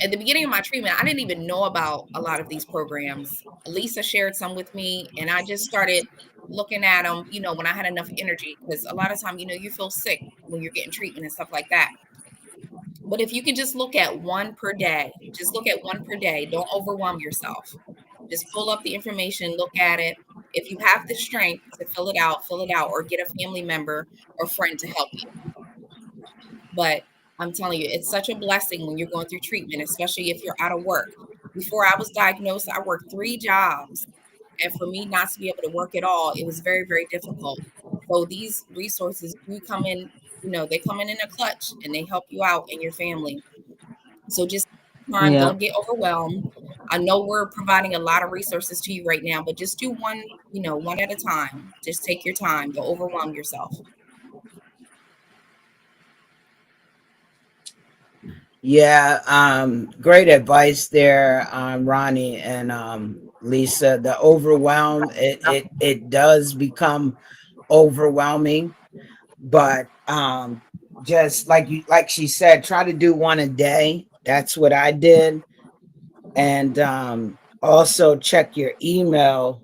at the beginning of my treatment, I didn't even know about a lot of these programs. Lisa shared some with me, and I just started looking at them, when I had enough energy, because a lot of time, you feel sick when you're getting treatment and stuff like that. But if you can just look at one per day, don't overwhelm yourself. Just pull up the information, look at it. If you have the strength to fill it out, or get a family member or friend to help you. But I'm telling you, it's such a blessing when you're going through treatment, especially if you're out of work. Before I was diagnosed, I worked 3 jobs. And for me not to be able to work at all, it was very, very difficult. So these resources do come in, they come in a clutch and they help you out and your family. So just time, Yeah. don't get overwhelmed. I know we're providing a lot of resources to you right now, but just do one, one at a time. Just take your time. Don't overwhelm yourself. Yeah, great advice there, Ronnie and Lisa. The overwhelm, it does become overwhelming, but just like she said, try to do one a day. That's what I did. And also check your email.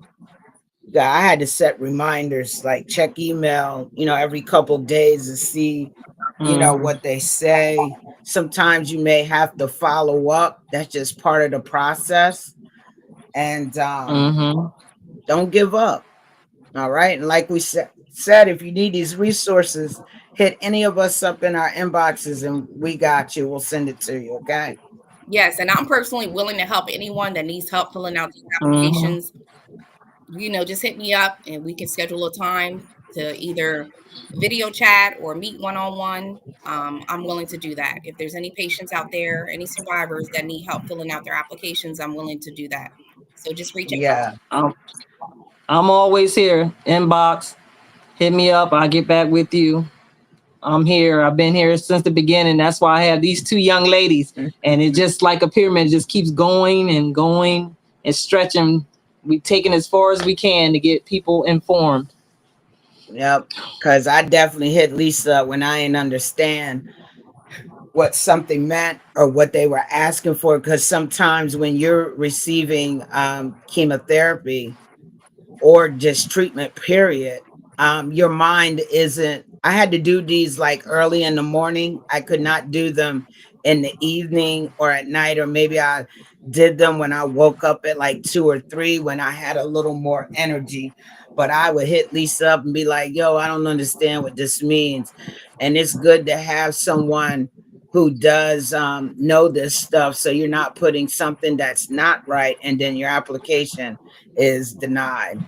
Yeah, I had to set reminders, like check email, every couple days to see, Mhm. what they say. Sometimes you may have to follow up. That's just part of the process. And Mhm. don't give up. All right. And like we said, if you need these resources, hit any of us up in our inboxes and we got you. We'll send it to you. Okay. Yes, and I'm personally willing to help anyone that needs help filling out these Mhm. applications. Just hit me up and we can schedule a time to either video chat or meet one-on-one. I'm willing to do that. If there's any patients out there, any survivors that need help filling out their applications, I'm willing to do that. So just reach out. Yeah. I'm, I'm always here. Inbox, hit me up. I'll get back with you. I'm here. I've been here since the beginning. That's why I have these 2 young ladies. And it just like a pyramid, just keeps going and stretching. We taking as far as we can to get people informed. Yep. Because I definitely hit Lisa when I didn't understand what something meant or what they were asking for. Because sometimes when you're receiving chemotherapy, or just treatment period, your mind isn't. I had to do these like early in the morning. I could not do them in the evening or at night, or maybe I did them when I woke up at like 2 or 3 when I had a little more energy. But I would hit Lisa up and be like, yo, I don't understand what this means. And it's good to have someone who does know this stuff, so you're not putting something that's not right and then your application is denied.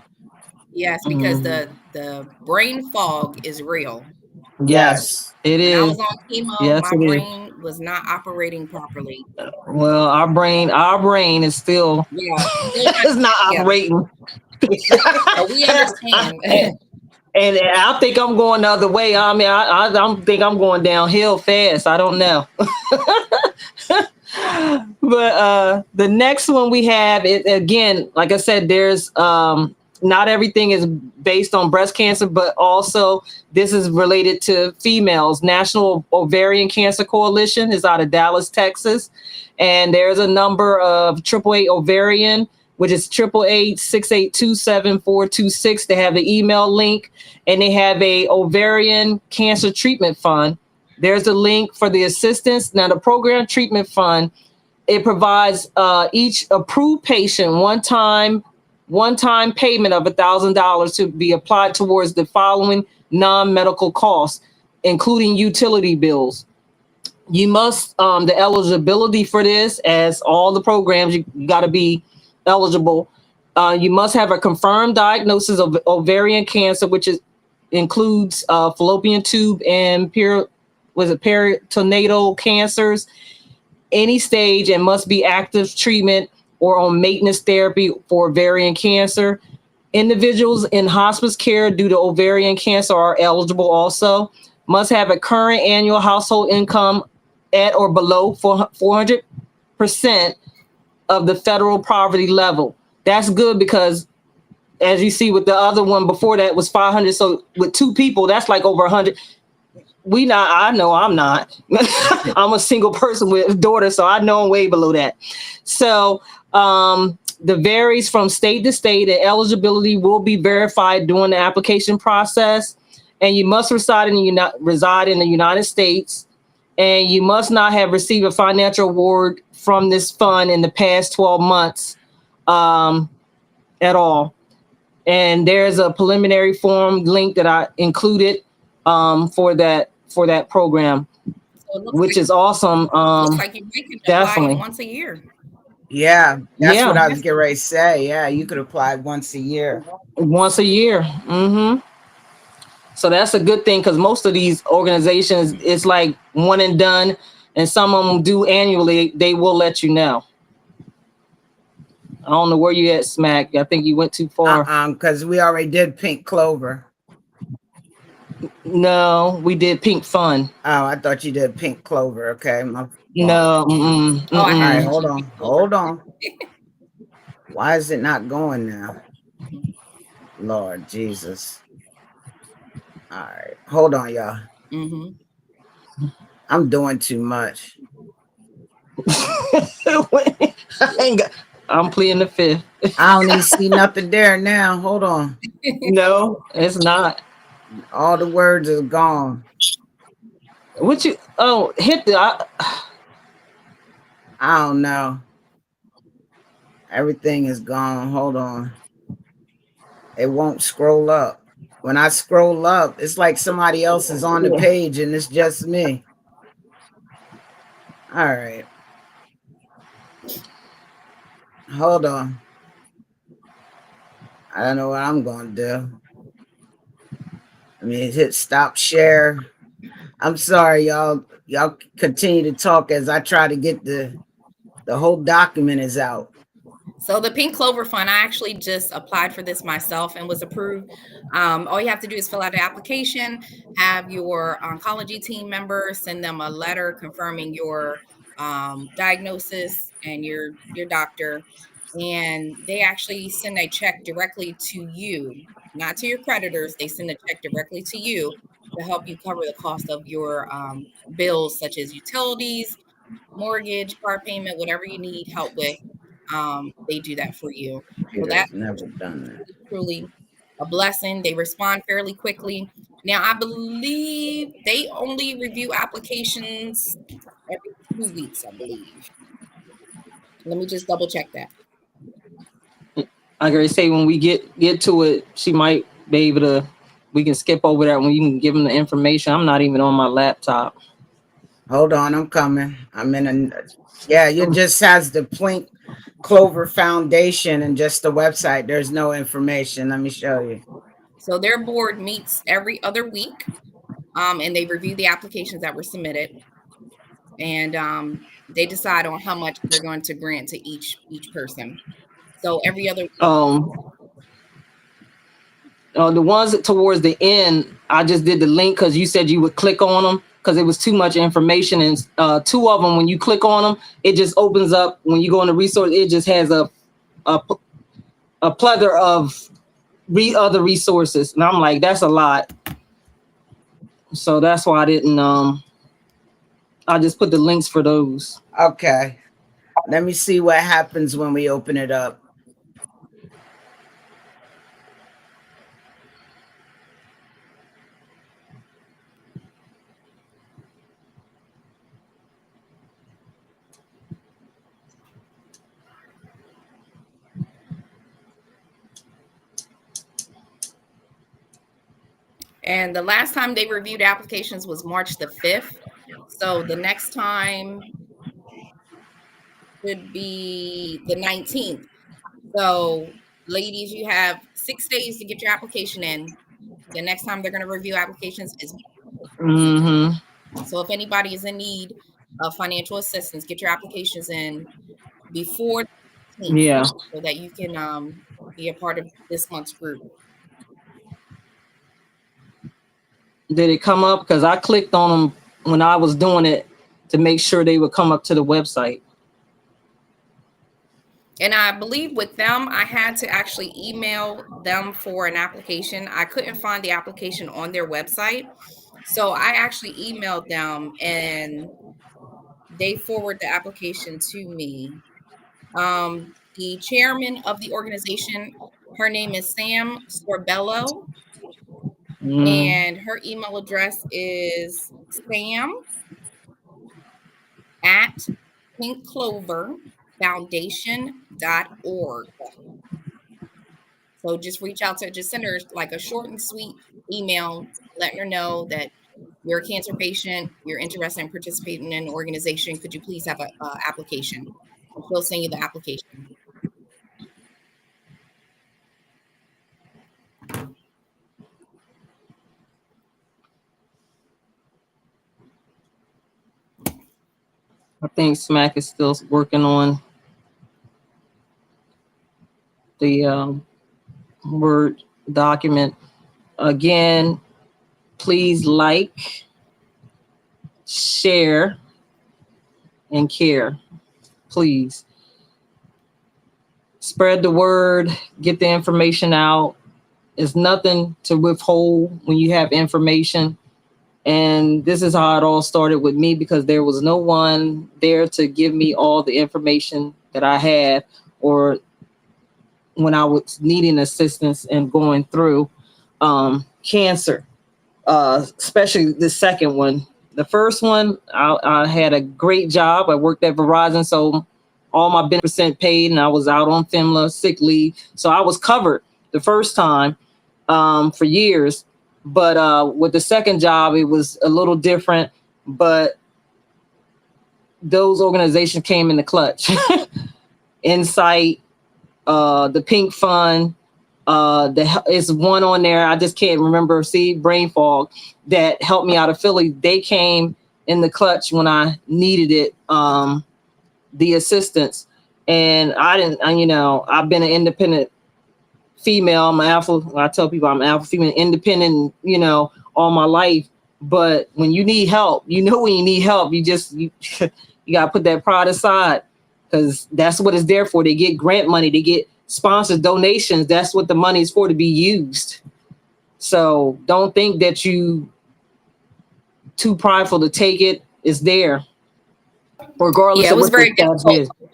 Yes, because Mhm. the brain fog is real. Yes, Yes. it When I is. was on chemo, Yes, my it is. brain was not operating properly. Well, our brain is still Yeah, still not it's not yeah. operating. So we understand. And I think I'm going the other way. I mean, I think I'm going downhill fast. I don't know. But the next one we have it again, like I said, there's not everything is based on breast cancer, but also this is related to females. National Ovarian Cancer Coalition is out of Dallas, Texas, and there's a number of AAA ovarian, which is 888-682-7426. They have the email link, and they have a ovarian cancer treatment fund. There's a link for the assistance. Now, the program treatment fund, it provides each approved patient one-time payment of $1,000 to be applied towards the following non-medical costs, including utility bills. You must the eligibility for this, as all the programs, you got to be eligible. You must have a confirmed diagnosis of ovarian cancer, which includes fallopian tube and peritoneal cancers, any stage, and must be active treatment or on maintenance therapy for ovarian cancer. Individuals in hospice care due to ovarian cancer are eligible also. Must have a current annual household income at or below 400% of the federal poverty level. That's good because, as you see with the other one before that was 500. So with 2 people, that's like over 100. I know I'm not. I'm a single person with a daughter, so I know I'm way below that. So the varies from state to state, and eligibility will be verified during the application process. And you must reside in the United States, and you must not have received a financial award from this fund in the past 12 months at all. And there's a preliminary form link that I included for that program. So it looks which like is awesome. you might can apply Definitely. once a year. Yeah, that's what Yeah, I was getting ready to say. Yeah, you could apply once a year. once a year. So that's a good thing because most of these organizations, it's like one and done, and some of them do annually. They will let you know. I don't know where you at, Smack. I think you went too far. Because we already did Pink Clover. No, we did Pink Fun. Oh, I thought you did Pink Clover. Okay, my fault. No, Oh, I All have right, mm-mm. hold mentioned on, October. hold on. Why is it not going now? Lord Jesus. All right, hold on, y'all. Mm-hmm. I'm doing too much. I'm pleading the fifth. I don't even see nothing there now. Hold on. No, it's not. All the words are gone. What you? Oh, hit the. I don't know. Everything is gone. Hold on. It won't scroll up. When I scroll up, it's like somebody else is on the page and it's just me. All right. Hold on. I don't know what I'm going to do. I mean, hit stop share. I'm sorry, y'all. Y'all continue to talk as I try to get the whole document is out. So the Pink Clover Fund, I actually just applied for this myself and was approved. All you have to do is fill out the application, have your oncology team member send them a letter confirming your diagnosis and your doctor, and they actually send a check directly to you, not to your creditors. They send a check directly to you to help you cover the cost of your bills, such as utilities, mortgage, car payment, whatever you need help with. They do that for you. So that Peter's never done that. is truly a blessing. They respond fairly quickly. Now, I believe they only review applications every 2 weeks, I believe. Let me just double check that. I gotta say when we get to it, she might be able to. We can skip over that when you can give them the information. I'm not even on my laptop. Hold on, I'm coming. I'm in a. Yeah, you just has the Pink Clover Foundation and just the website. There's no information. Let me show you. So their board meets every other week, and they review the applications that were submitted, and they decide on how much they're going to grant to each person. So every other week. The ones towards the end, I just did the link because you said you would click on them because it was too much information. And two of them, when you click on them, it just opens up. When you go in the resource, it just has a, a plethora of other resources. And I'm like, that's a lot. So that's why I didn't. I just put the links for those. Okay. Let me see what happens when we open it up. And the last time they reviewed applications was March the 5th. So the next time should be the 19th. So, ladies, you have 6 days to get your application in. The next time they're going to review applications is. So, if anybody is in need of financial assistance, get your applications in before the 19th, Yeah. so that you can be a part of this month's group. Did it come up? Because I clicked on them when I was doing it to make sure they would come up to the website. And I believe with them, I had to actually email them for an application. I couldn't find the application on their website. So I actually emailed them and they forward the application to me. The chairman of the organization, her name is Sam Sorbello, and her email address is sam@pinkcloverfoundation.org. So just reach out to her, just send her like a short and sweet email, letting her know that you're a cancer patient, you're interested in participating in an organization, could you please have an application? And she'll send you the application. I think Smack is still working on the Word document. Again, please like, share, and care. Please. Spread the word, get the information out. There's nothing to withhold when you have information. And this is how it all started with me, because there was no one there to give me all the information that I had, or when I was needing assistance and going through cancer, especially the second one. The first one, I had a great job. I worked at Verizon, so all my benefits paid, and I was out on FEMLA, sick leave. So I was covered the first time for years. But with the second job, it was a little different. But those organizations came in the clutch. Insight, the Pink Fund, it's one on there, I just can't remember, brain fog, that helped me out of Philly. They came in the clutch when I needed it, the assistance. And I've been an independent female. I'm an alpha. I tell people I'm an alpha female, independent, all my life. But when you need help, when you need help, you gotta put that pride aside, because that's what it's there for. They get grant money, they get sponsors, donations. That's what the money is for, to be used. So don't think that you too prideful to take it. It's there, regardless. Yeah, it of was what very the status difficult. is.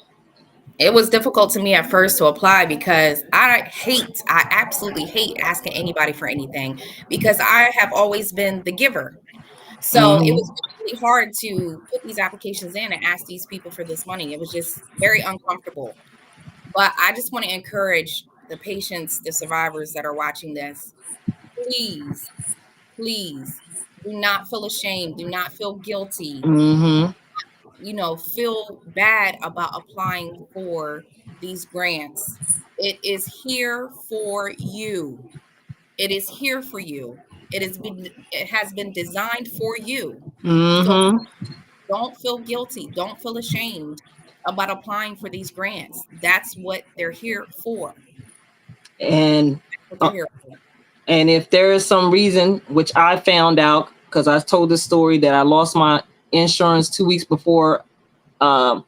It was difficult to me at first to apply, because I absolutely hate asking anybody for anything, because I have always been the giver. So it was really hard to put these applications in and ask these people for this money. It was just very uncomfortable. But I just want to encourage the patients, the survivors that are watching this, please, please do not feel ashamed. Do not feel guilty. Feel bad about applying for these grants. It is here for you. It is here for you. It has been designed for you. So don't feel guilty. Don't feel ashamed about applying for these grants. That's what they're here for. And That's what they're here for. And if there is some reason, which I found out because I told the story, that I lost my insurance 2 weeks before, 3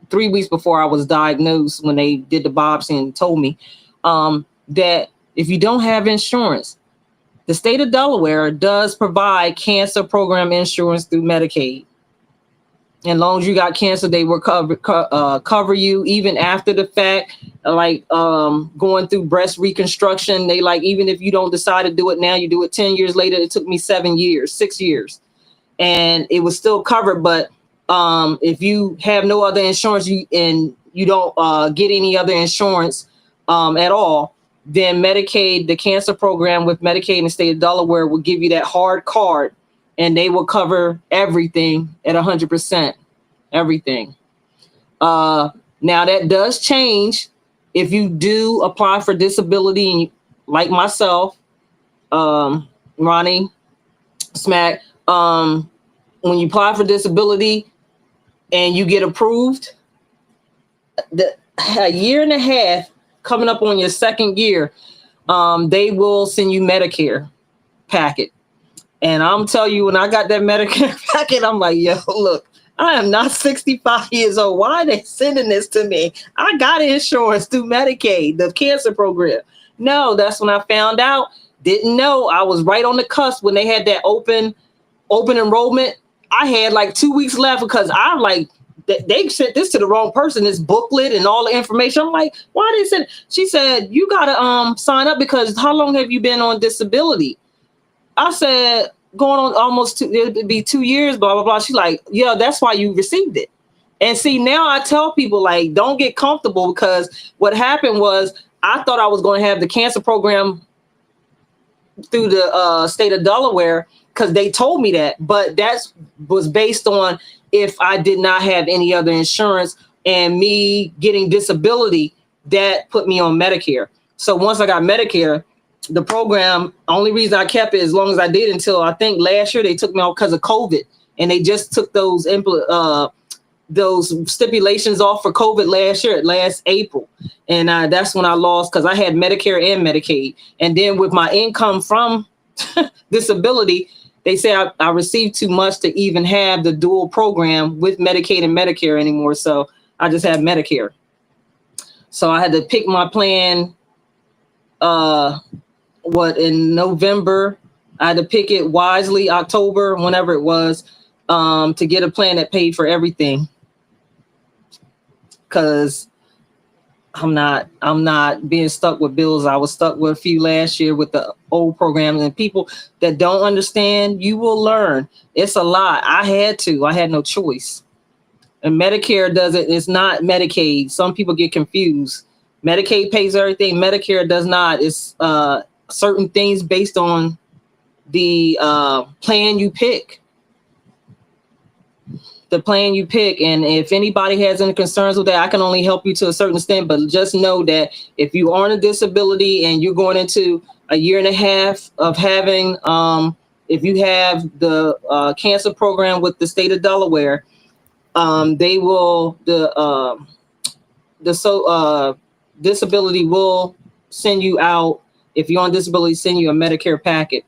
weeks before I was diagnosed, when they did the biopsy and told me that if you don't have insurance, the state of Delaware does provide cancer program insurance through Medicaid. And as long as you got cancer, they will cover you even after the fact. Like going through breast reconstruction, they even if you don't decide to do it now, you do it 10 years later. It took me 6 years, and it was still covered. But if you have no other insurance, you don't get any other insurance at all, then Medicaid, the cancer program with Medicaid in the state of Delaware, will give you that hard card, and they will cover everything at 100%, everything. Now that does change if you do apply for disability, like myself, Ronnie, Smack. When you apply for disability and you get approved, a year and a half coming up on your second year, they will send you Medicare packet. And I'm telling you, when I got that Medicare packet, I'm like, yo, look, I am not 65 years old. Why are they sending this to me? I got insurance through Medicaid, the cancer program. No, that's when I found out. Didn't know. I was right on the cusp when they had that open enrollment. I had 2 weeks left, because they sent this to the wrong person, this booklet and all the information. I'm like, why they send? She said, you gotta sign up, because how long have you been on disability? I said, going on almost it'd be 2 years, blah, blah, blah. She's like, yeah, that's why you received it. And see, now I tell people, don't get comfortable, because what happened was I thought I was going to have the cancer program through the state of Delaware, because they told me that, but that was based on if I did not have any other insurance, and me getting disability, that put me on Medicare. So once I got Medicare, the program, only reason I kept it as long as I did until I think last year they took me off because of COVID, and they just took those stipulations off for COVID last April. And that's when I lost, because I had Medicare and Medicaid. And then with my income from disability, they say I received too much to even have the dual program with Medicaid and Medicare anymore. So I just had Medicare. So I had to pick my plan, in November. I had to pick it wisely, October, whenever it was, to get a plan that paid for everything. Because I'm not being stuck with bills. I was stuck with a few last year with the old programs, and people that don't understand, you will learn. It's a lot. I had no choice. And Medicare doesn't, it's not Medicaid. Some people get confused. Medicaid pays everything. Medicare does not. It's certain things based on the plan you pick. The plan you pick. And if anybody has any concerns with that, I can only help you to a certain extent, but just know that if you are on a disability and you're going into a year and a half of having, if you have the cancer program with the state of Delaware, they will, disability will send you out. If you're on disability, send you a Medicare packet,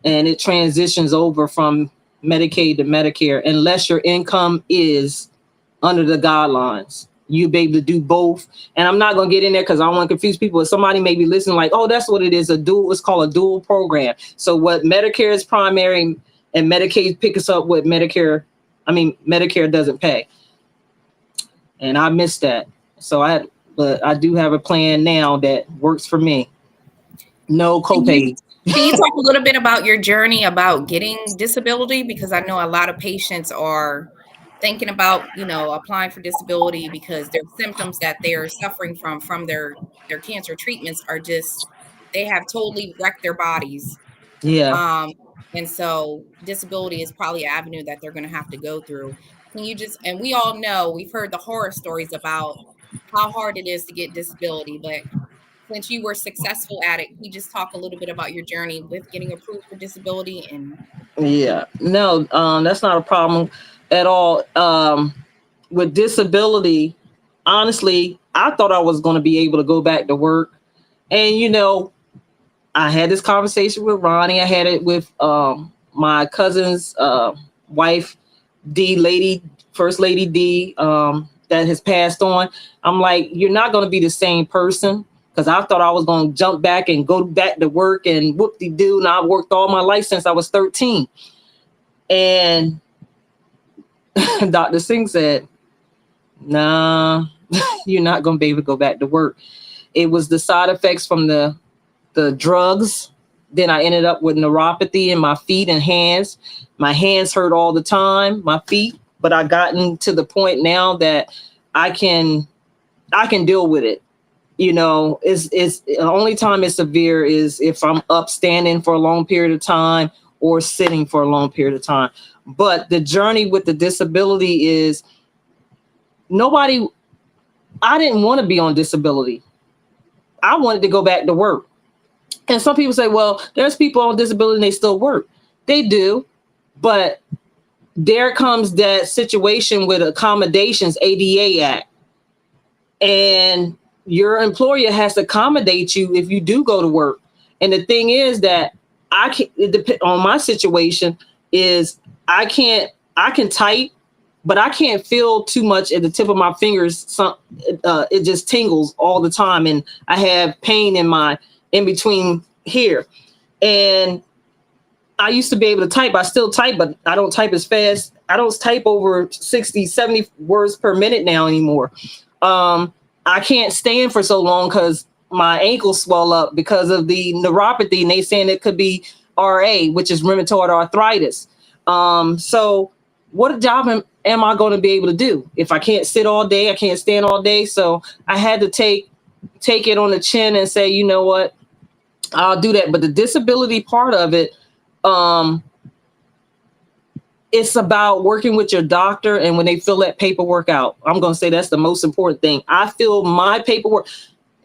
and it transitions over from Medicaid to Medicare, unless your income is under the guidelines. You be able to do both. And I'm not going to get in there because I don't want to confuse people. If somebody may be listening like, oh, that's what it is. It's called a dual program. So what Medicare is primary and Medicaid picks up with Medicare doesn't pay. And I missed that. But I do have a plan now that works for me. No copay. Can you talk a little bit about your journey about getting disability? Because I know a lot of patients are thinking about, applying for disability because their symptoms that they are suffering from their cancer treatments are just, they have totally wrecked their bodies. Yeah. And so disability is probably an avenue that they're going to have to go through. And we all know, we've heard the horror stories about how hard it is to get disability, but since you were successful at it, can you just talk a little bit about your journey with getting approved for disability? Yeah, no, that's not a problem at all. With disability, honestly, I thought I was going to be able to go back to work. And, I had this conversation with Ronnie. I had it with my cousin's wife, First Lady D, that has passed on. I'm like, you're not going to be the same person. Because I thought I was going to jump back and go back to work and whoop-de-doo. And I worked all my life since I was 13. And Dr. Singh said, nah, you're not going to be able to go back to work. It was the side effects from the drugs. Then I ended up with neuropathy in my feet and hands. My hands hurt all the time, my feet. But I gotten to the point now that I can deal with it. It's the only time it's severe is if I'm up standing for a long period of time or sitting for a long period of time. But the journey with the disability is I didn't want to be on disability. I wanted to go back to work. And some people say, well, there's people on disability and they still work. They do. But there comes that situation with accommodations, ADA Act. And your employer has to accommodate you if you do go to work. And the thing is that on my situation is I can type, but I can't feel too much at the tip of my fingers. It just tingles all the time. And I have pain in between here. And I used to be able to type. I still type, but I don't type as fast. I don't type over 60, 70 words per minute now anymore. I can't stand for so long because my ankles swell up because of the neuropathy, and they saying it could be RA, which is rheumatoid arthritis. So what job am I going to be able to do if I can't sit all day? I can't stand all day. So I had to take it on the chin and say, you know what, I'll do that. But the disability part of it, it's about working with your doctor. And when they fill that paperwork out, I'm going to say that's the most important thing. I fill my paperwork.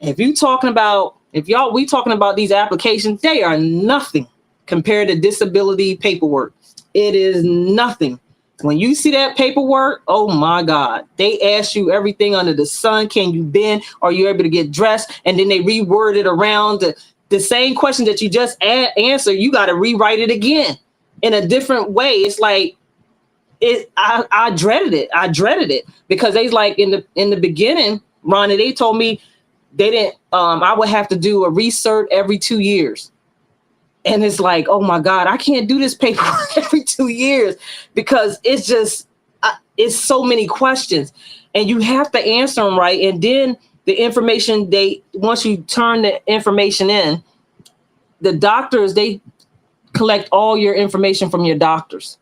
If we talking about these applications, they are nothing compared to disability paperwork. It is nothing. When you see that paperwork, oh my God, they ask you everything under the sun. Can you bend? Are you able to get dressed? And then they reword it around the same question that you just answered. You got to rewrite it again in a different way. It's like, I dreaded it. I dreaded it because they like in the beginning, Ronnie, they told me they didn't, I would have to do a recert every 2 years. And it's like, oh my God, I can't do this paperwork every 2 years because it's just, it's so many questions and you have to answer them right. And then the information once you turn the information in, the doctors, they collect all your information from your doctors.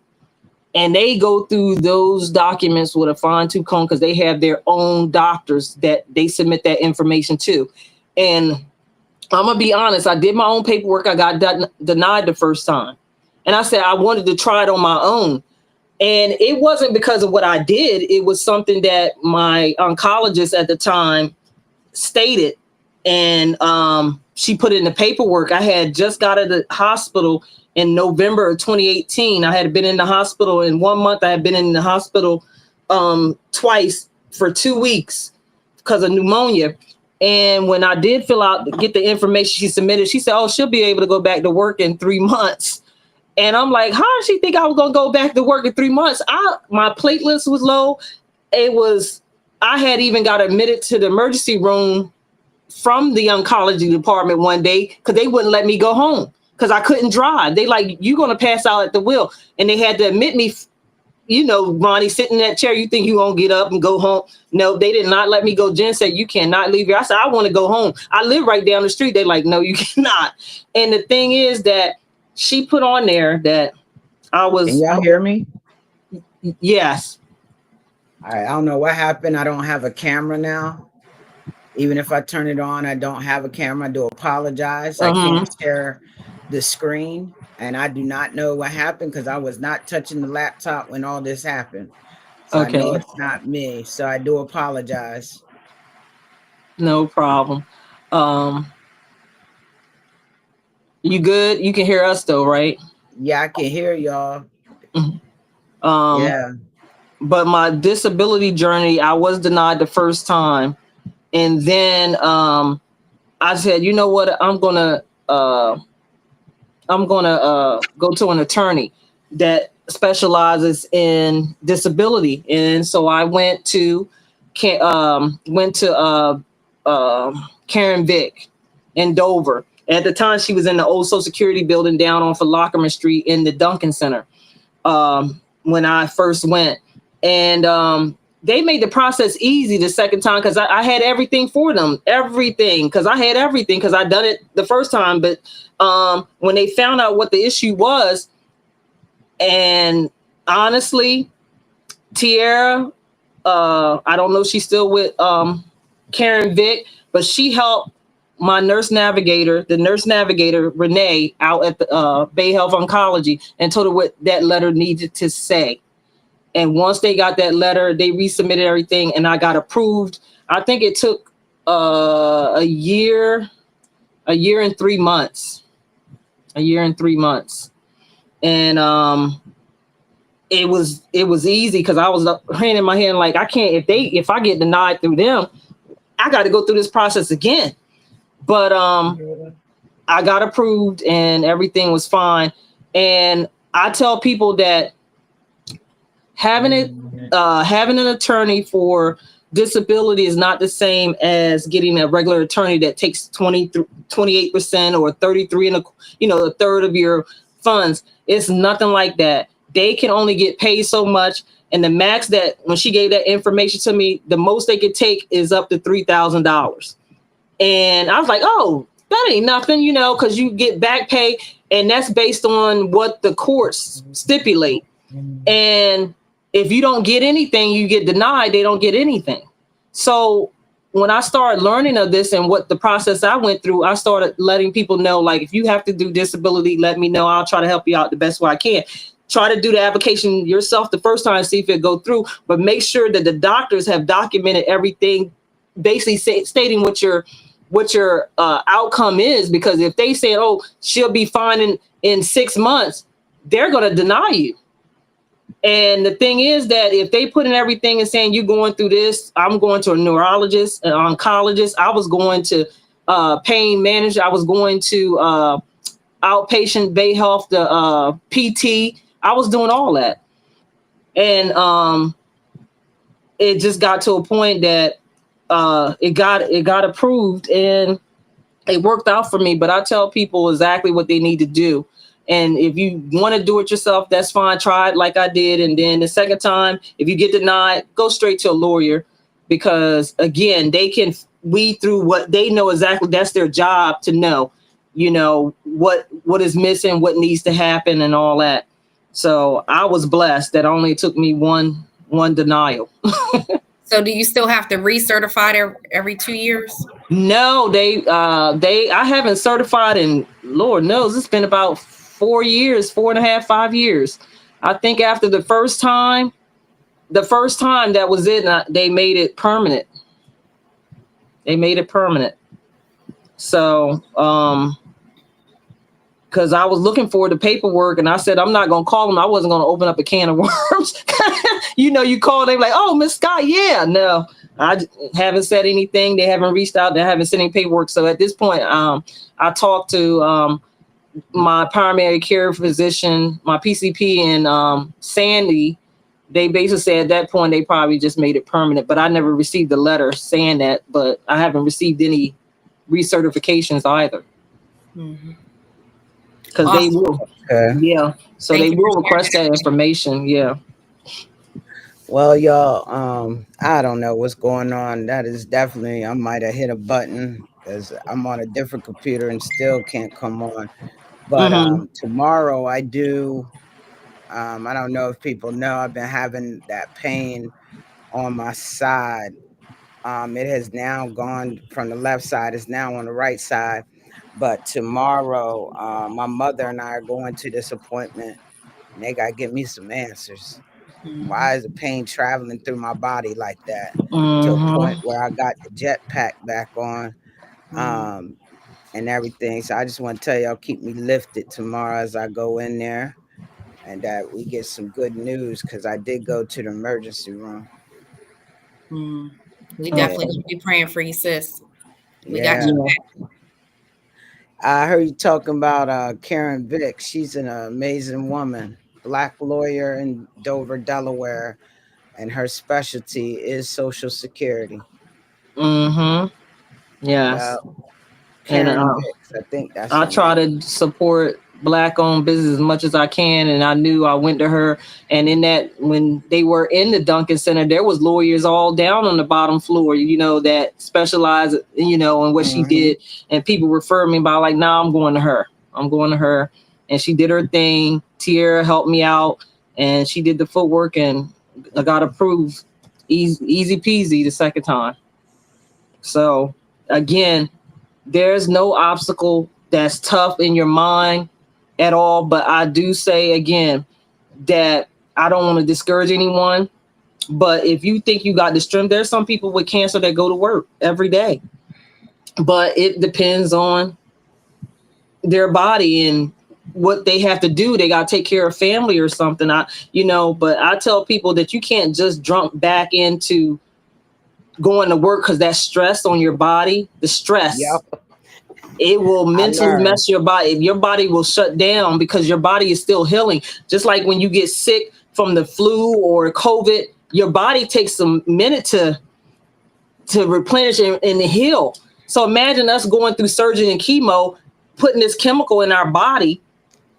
And they go through those documents with a fine-tooth comb because they have their own doctors that they submit that information to. And I'm going to be honest, I did my own paperwork. I got denied the first time. And I said I wanted to try it on my own. And it wasn't because of what I did. It was something that my oncologist at the time stated. And she put in the paperwork. I had just got out of the hospital in November of 2018. I had been in the hospital in 1 month. I had been in the hospital twice for 2 weeks because of pneumonia. And when I did get the information she submitted, she said, oh, she'll be able to go back to work in 3 months. And I'm like, how did she think I was going to go back to work in 3 months? My platelets was low. I had even got admitted to the emergency room from the oncology department one day because they wouldn't let me go home because I couldn't drive. They like, you're going to pass out at the wheel. And they had to admit me, you know, Ronnie, sitting in that chair, you think you won't get up and go home. No, they did not let me go. Jen said, you cannot leave here. I said, I want to go home. I live right down the street. They like, no, you cannot. And the thing is that she put on there that I was. Can y'all hear me? Yes. All right. I don't know what happened. I don't have a camera now. Even if I turn it on, I don't have a camera. I do apologize. I can't share the screen. And I do not know what happened because I was not touching the laptop when all this happened. So okay. I know it's not me. So I do apologize. No problem. You good? You can hear us though, right? Yeah, I can hear y'all. Yeah. But my disability journey, I was denied the first time. And then I said, you know what? I'm gonna go to an attorney that specializes in disability. And so I went to Karen Vick in Dover. At the time, she was in the old Social Security building down off of Lockerman Street in the Duncan Center when I first went. And they made the process easy the second time because I had everything for them, because I done it the first time. But when they found out what the issue was, and honestly, Tiara, I don't know if she's still with Karen Vick, but she helped my the nurse navigator, Renee, out at the Bay Health Oncology and told her what that letter needed to say. And once they got that letter, they resubmitted everything and I got approved. I think it took a year and 3 months. And it was easy because I was hand in my hand like I can't, if I get denied through them, I got to go through this process again. But I got approved and everything was fine. And I tell people that having an attorney for disability is not the same as getting a regular attorney that takes 28% or 33 and a third of your funds. It's nothing like that. They can only get paid so much. And the max that when she gave that information to me, the most they could take is up to $3,000. And I was like, oh, that ain't nothing, because you get back pay. And that's based on what the courts stipulate. And if you don't get anything, you get denied, they don't get anything. So when I started learning of this and what the process I went through, I started letting people know, like, if you have to do disability, let me know. I'll try to help you out the best way I can. try to do the application yourself the first time, see if it go through, but make sure that the doctors have documented everything, basically stating what your outcome is. Because if they say, oh, she'll be fine in 6 months, they're going to deny you. And the thing is that if they put in everything and saying you're going through this, I'm going to a neurologist, an oncologist, I was going to pain manager, I was going to outpatient Bay Health, the PT, I was doing all that. And it just got to a point that it got approved and it worked out for me. But I tell people exactly what they need to do. And if you want to do it yourself, that's fine. Try it like I did. And then the second time, if you get denied, go straight to a lawyer, because again, they can weed through what they know exactly. That's their job to know, what is missing, what needs to happen and all that. So I was blessed that only took me one denial. So do you still have to recertify every 2 years? No, I haven't certified in, Lord knows, it's been about 4 years, 4.5, 5 years. I think after the first time that was it, they made it permanent. So, because I was looking for the paperwork and I said, I'm not going to call them. I wasn't going to open up a can of worms. You call, they're like, oh, Miss Scott. Yeah, no, I haven't said anything. They haven't reached out. They haven't sent any paperwork. So at this point, I talked to my primary care physician, my PCP, and Sandy. They basically said at that point, they probably just made it permanent, but I never received a letter saying that, but I haven't received any recertifications either. Mm-hmm. Because awesome. they will. Okay. Yeah. So Thank they you will for request that information. Yeah. Well, y'all, I don't know what's going on. That is definitely, I might have hit a button because I'm on a different computer and still can't come on. But tomorrow I do. I don't know if people know, I've been having that pain on my side. It has now gone from the left side, it's now on the right side. But tomorrow, my mother and I are going to this appointment and they got to give me some answers. Why is the pain traveling through my body like that? To a point where I got the jetpack back on and everything. So I just want to tell y'all, keep me lifted tomorrow as I go in there and that we get some good news, because I did go to the emergency room. We definitely going to be praying for you, sis. We got you back. I heard you talking about Karen Vick. She's an amazing woman, Black lawyer in Dover, Delaware, and her specialty is Social Security. Yes. Yeah. Karen And Vick, I think that's. I try to support Black-owned business as much as I can, and I went to her. And in that, when they were in the Duncan Center, there was lawyers all down on the bottom floor, that specialize, in what she did. And people refer me by like, nah, I'm going to her. And she did her thing. Tierra helped me out, and she did the footwork, and I got approved. Easy peasy the second time. So again, there's no obstacle that's tough in your mind at all. But I do say again that I don't want to discourage anyone. But if you think you got the strength, there's some people with cancer that go to work every day. But it depends on their body and what they have to do. They got to take care of family or something. But I tell people that you can't just jump back into going to work, because that's stress on your body. The stress. Yep. It will mentally mess your body. Your body will shut down because your body is still healing. Just like when you get sick from the flu or COVID, your body takes a minute to replenish and heal. So imagine us going through surgery and chemo, putting this chemical in our body,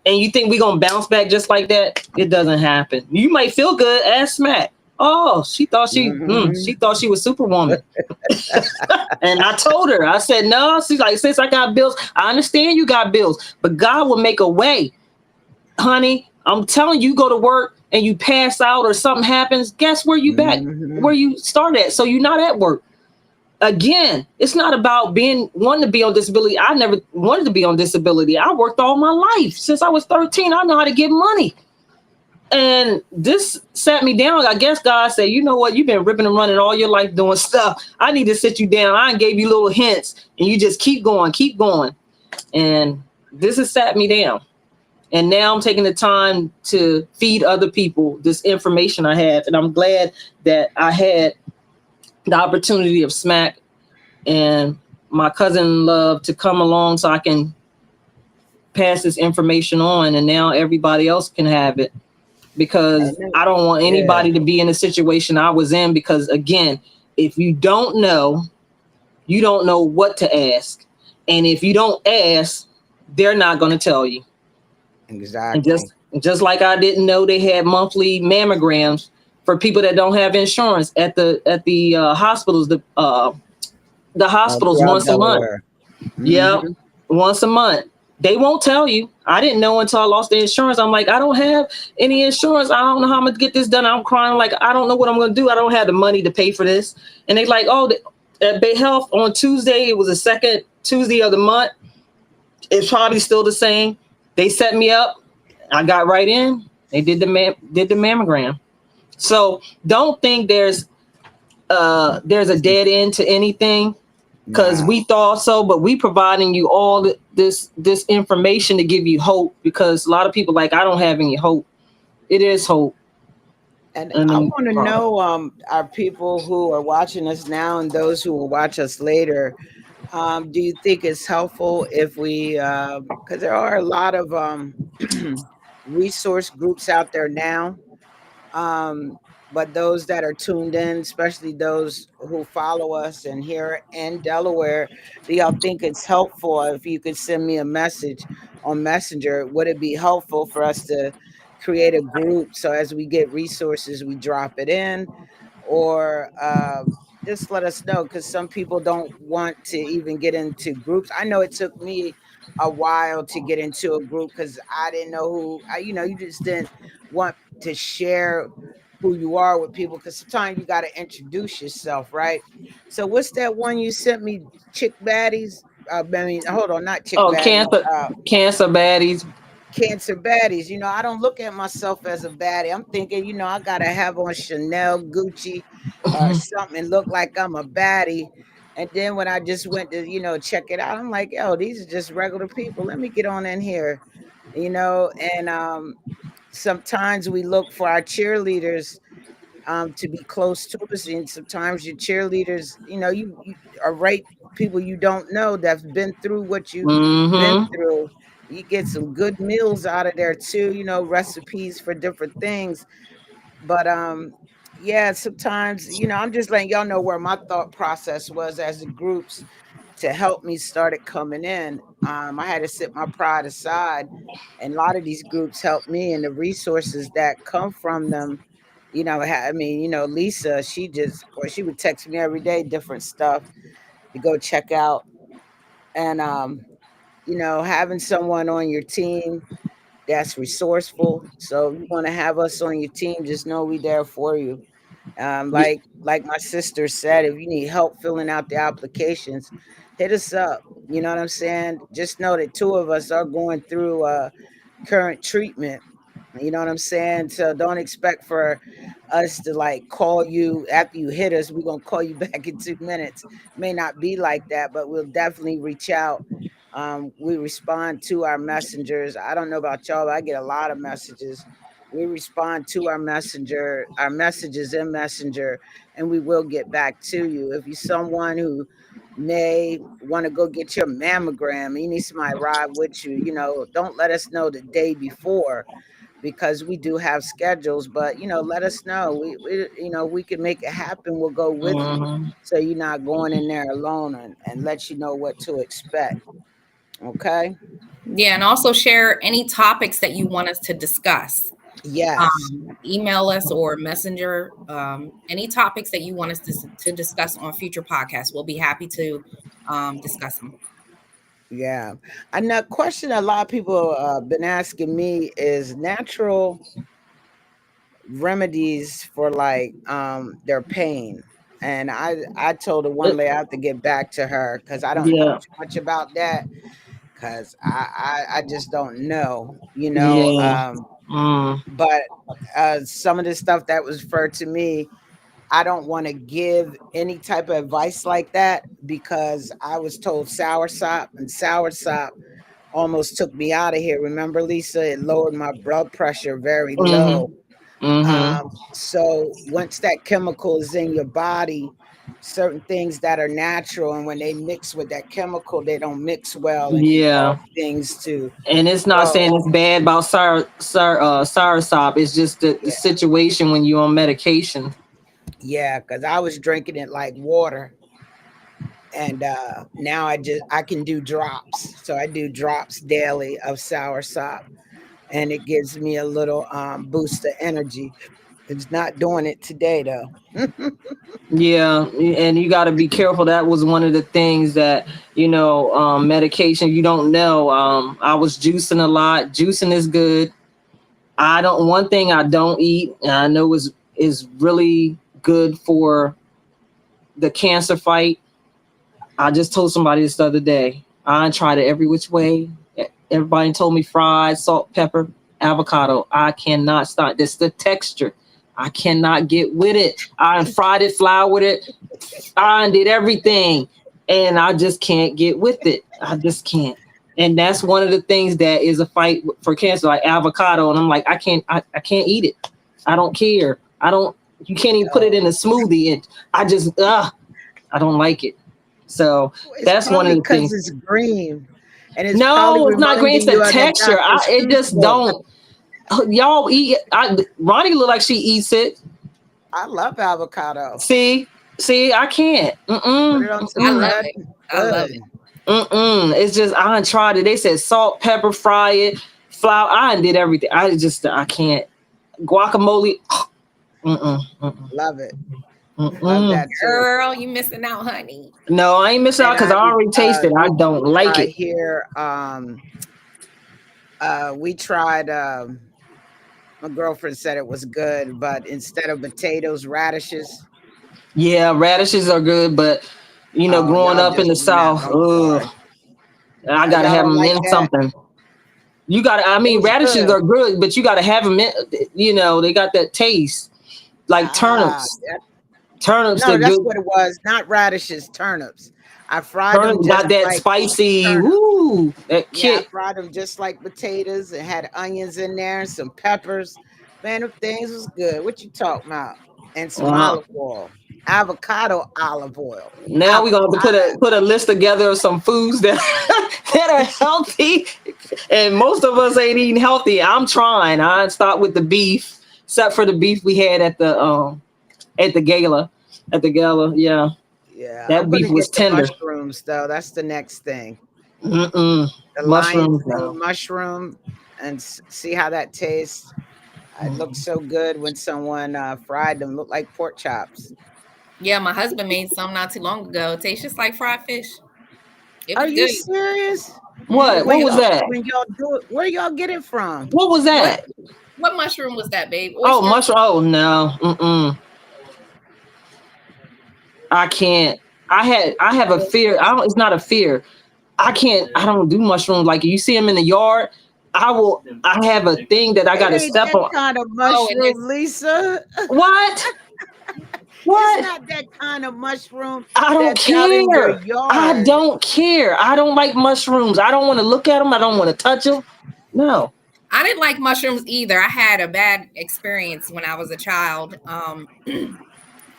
and you think we're going to bounce back just like that? It doesn't happen. You might feel good, ass smack. Oh, she thought she was Superwoman. And I told her, I said, no, she's like, since I got bills, I understand you got bills, but God will make a way. Honey, I'm telling you, go to work and you pass out or something happens, guess where you back, where you start at. So you're not at work. Again, it's not about wanting to be on disability. I never wanted to be on disability. I worked all my life. Since I was 13, I know how to get money. And this sat me down. I guess God said, you know what? You've been ripping and running all your life doing stuff. I need to sit you down. I gave you little hints and you just keep going, keep going. And this has sat me down. And now I'm taking the time to feed other people this information I have. And I'm glad that I had the opportunity of SMAC and my cousin in love to come along so I can pass this information on. And now everybody else can have it, because I don't want anybody to be in a situation I was in. Because again, if you don't know what to ask. And if you don't ask, they're not going to tell you. Exactly. And just like I didn't know they had monthly mammograms for people that don't have insurance at the hospitals, the hospitals once Delaware. a month. Yeah, once a month. They won't tell you. I didn't know until I lost the insurance. I'm like, I don't have any insurance. I don't know how I'm going to get this done. I'm crying like, I don't know what I'm going to do. I don't have the money to pay for this. And they're like, oh, at Bay Health on Tuesday, it was the second Tuesday of the month. It's probably still the same. They set me up. I got right in. They did the mammogram. So don't think there's a dead end to anything, because we thought so, but we providing you all this information to give you hope, because a lot of people like, I don't have any hope. It is hope. And I want to know, our people who are watching us now and those who will watch us later, do you think it's helpful if we, because there are a lot of resource groups out there now, but those that are tuned in, especially those who follow us and here in Delaware, do y'all think it's helpful if you could send me a message on Messenger? Would it be helpful for us to create a group so as we get resources, we drop it in? Or just let us know, because some people don't want to even get into groups. I know it took me a while to get into a group because I didn't know who, you just didn't want to share who you are with people, because sometimes you got to introduce yourself, right? So what's that one you sent me, Chick Baddies? Hold on, not Chick Baddies. Cancer baddies. Cancer baddies. I don't look at myself as a baddie. I'm thinking, I gotta have on Chanel, Gucci, or something and look like I'm a baddie. And then when I just went to, check it out, I'm like, oh, these are just regular people. Let me get on in here, and sometimes we look for our cheerleaders to be close to us, and sometimes your cheerleaders, you are right people you don't know that's been through what you've been through. You get some good meals out of there too, recipes for different things. But yeah, sometimes, I'm just letting y'all know where my thought process was as the groups to help me started coming in. I had to set my pride aside, and a lot of these groups help me, and the resources that come from them. Lisa, she would text me every day different stuff to go check out. And having someone on your team that's resourceful. So if you want to have us on your team, just know we there for you. Like my sister said, if you need help filling out the applications, hit us up. You know what I'm saying? Just know that two of us are going through current treatment. You know what I'm saying? So don't expect for us to like call you after you hit us. We're gonna call you back in 2 minutes. May not be like that, but we'll definitely reach out. We respond to our messengers. I don't know about y'all, but I get a lot of messages. We respond to our messages in Messenger, and we will get back to you. If you're someone who may want to go get your mammogram, you need somebody to ride with you, don't let us know the day before, because we do have schedules, but let us know. We can make it happen. We'll go with you. So you're not going in there alone, and let you know what to expect. Okay. Yeah, and also share any topics that you want us to discuss. Yes. Email us or messenger any topics that you want us to discuss on future podcasts. We'll be happy to discuss them. Yeah. And the question a lot of people been asking me is natural remedies for like their pain. And I told the one lady I have to get back to her because I don't know too much about that, because I just don't know. Yeah. But some of the stuff that was referred to me, I don't want to give any type of advice like that because I was told soursop, and soursop almost took me out of here. Remember, Lisa, it lowered my blood pressure very low. So once that chemical is in your body, certain things that are natural, and when they mix with that chemical, they don't mix well and can Yeah. cause things to And it's not grow. saying it's bad about soursop. It's just the Yeah, situation when you're on medication. yeah, because I was drinking it like water, and now I can do drops. So I do drops daily of soursop, and it gives me a little boost of energy. It's not doing it today though. Yeah, and you got to be careful. That was one of the things that, medication, you don't know. I was juicing a lot. Juicing is good. One thing I don't eat, and I know is really good for the cancer fight. I just told somebody this the other day. I tried it every which way. Everybody told me fried, salt, pepper, avocado. I cannot stop. This the texture. I cannot get with it. I fried it, floured it. I did everything, and I just can't get with it. I just can't. And that's one of the things that is a fight for cancer, like avocado. And I'm like, I can't eat it. I don't care. I don't. You can't even put it in a smoothie. And I don't like it. So It's that's one probably of the because things. it's green, and it's probably No, it's not green. It's reminding the you of that texture. Dr. It Seuss just book. don't. Y'all eat. Ronnie look like she eats it. I love avocado. See, I can't. Put it on some I love bread. it. I love it. It's just I done tried it. They said salt, pepper, fry it, flour. I done did everything. I can't. Guacamole. Love it. Love Mm-mm. that too. Girl, you missing out, honey. No, I ain't missing out And because I I already tasted. I did don't like try it. here. We tried. My girlfriend said it was good, but instead of potatoes, radishes. Yeah, radishes are good, but Oh, growing y'all up in just the mad. South, I'm sorry. I gotta Y'all have don't them like in that. something. You gotta. I It mean, was radishes good. are good, but you gotta have them in. They got that taste like Ah, turnips. Turnips, no, they're that's good. what it was. Not radishes, turnips. I fried them Turnips just got that like spicy. turnips. Woo, that Yeah, I kick. fried them just like potatoes and had onions in there and some peppers. Man, them things was good. What you talking about? And some Uh, olive oil, avocado olive oil, Now we're gonna have to avocado. put a list together of some foods that that are healthy, and most of us ain't eating healthy. I'm trying. I start with the beef, except for the beef we had at the gala. At the gala, yeah, Yeah, I'm that beef gonna get was the tender. mushrooms though. That's the next thing. Mm-mm. The lion's Mushrooms, mane no. mushroom, and see how that tastes. It looks so good when someone fried them. Look like pork chops. Yeah, my husband made some not too long ago. It tastes just like fried fish. It Are was you good. serious? What? What was that? When y'all do it, where y'all get it from? What was What that? what mushroom was that, babe? Oh, Oyster? mushroom. Oh no. Mm-mm. I can't. I have a fear. I don't. It's not a fear. I can't. I don't do mushrooms. Like you see them in the yard. I will. I have a thing that I got It to ain't step that on. kind of Oh, and mushroom, it's Lisa. What? It's What? not that kind of mushroom I don't that's out in your care. I yard. don't care. I don't like mushrooms. I don't want to look at them. I don't want to touch them. No. I didn't like mushrooms either. I had a bad experience when I was a child.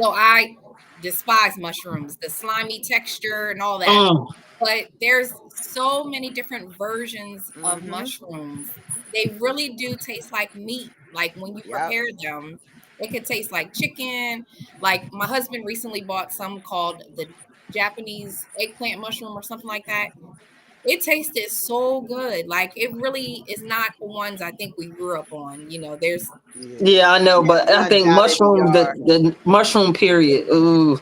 So I despise mushrooms, the slimy texture and all that. Mm, But there's so many different versions of Mm-hmm. mushrooms. They really do taste like meat. Like when you Yep. prepare them, it could taste like chicken. Like my husband recently bought some called the Japanese eggplant mushroom or something like that. It tasted so good. Like it really is not the ones I think we grew up on. There's Yeah. yeah, I know, Yeah, but the I ones think out in the mushrooms, yard. the mushroom period. Ooh.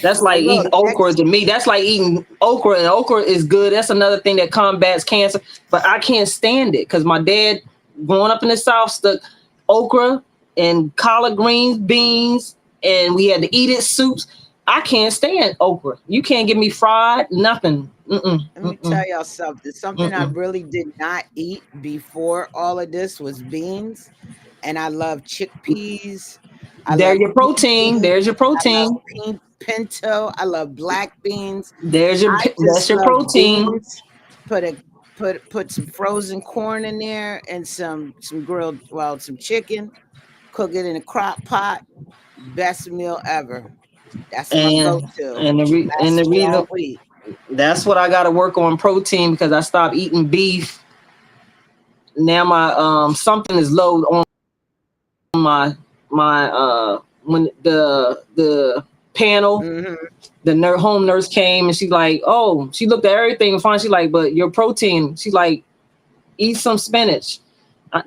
That's Well, like look, eating okra next. to me. That's like eating okra, and okra is good. That's another thing that combats cancer. But I can't stand it because my dad, growing up in the South, stuck okra and collard greens, beans, and we had to eat it soups. I can't stand okra. You can't give me fried nothing. Mm-mm, Let me tell mm-mm, y'all something. Something I mm-mm. really did not eat before all of this was beans. And I love chickpeas. I There love your pea protein. beans. There's your I love protein. pinto. I love black beans. I That's just your love protein. beans. Put a put some frozen corn in there and some grilled, well, some chicken. Cook it in a crock pot. Best meal ever. That's my And go-to. and Lasts the me reason all week. that's what I got to work on protein because I stopped eating beef. Now my something is low on my when the panel, Hmm. the home nurse came and she's like, oh, she looked at everything and fine. She's like, but your protein, she's like, eat some spinach,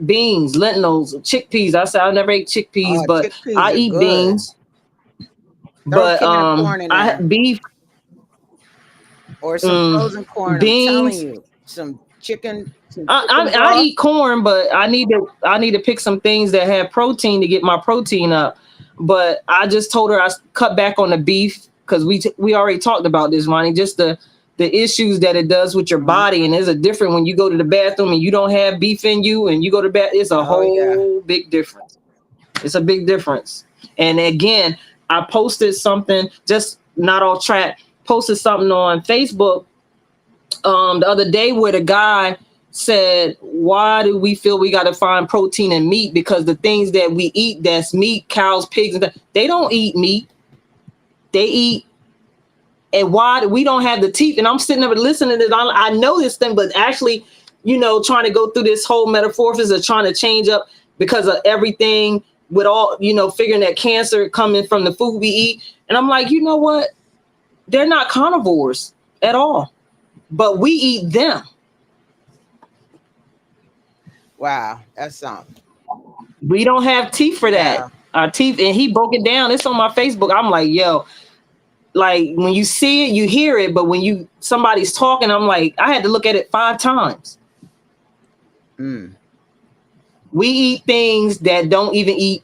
beans, lentils, chickpeas. I said I never ate chickpeas, Oh, but chickpeas I are eat good. beans. Throw a But can of corn in I there beef, or some mm, frozen corn. I'm telling beans. you, some I, chicken I I broth. eat corn, but I need to pick some things that have protein to get my protein up. But I just told her I cut back on the beef because we already talked about this, Ronnie. Just the issues that it does with your Mhm. body, and there's a different when you go to the bathroom and you don't have beef in you, and you go to bed. It's a Oh yeah. whole big difference. It's a big difference. And again, I posted something just not off track. Posted something on Facebook the other day where the guy said, why do we feel we got to find protein in meat? Because the things that we eat, that's meat, cows, pigs, and they don't eat meat. They eat. And why we don't have the teeth? And I'm sitting there listening to this. I know this thing, but actually, trying to go through this whole metamorphosis of trying to change up because of everything with all, figuring that cancer coming from the food we eat. And I'm like, you know what? They're not carnivores at all, but we eat them. Wow, that's something. We don't have teeth for that. Yeah. Our teeth, and he broke it down. It's on my Facebook. I'm like, yo, like when you see it, you hear it, but when somebody's talking, I'm like, I had to look at it 5 times. Mm. We eat things that don't even eat.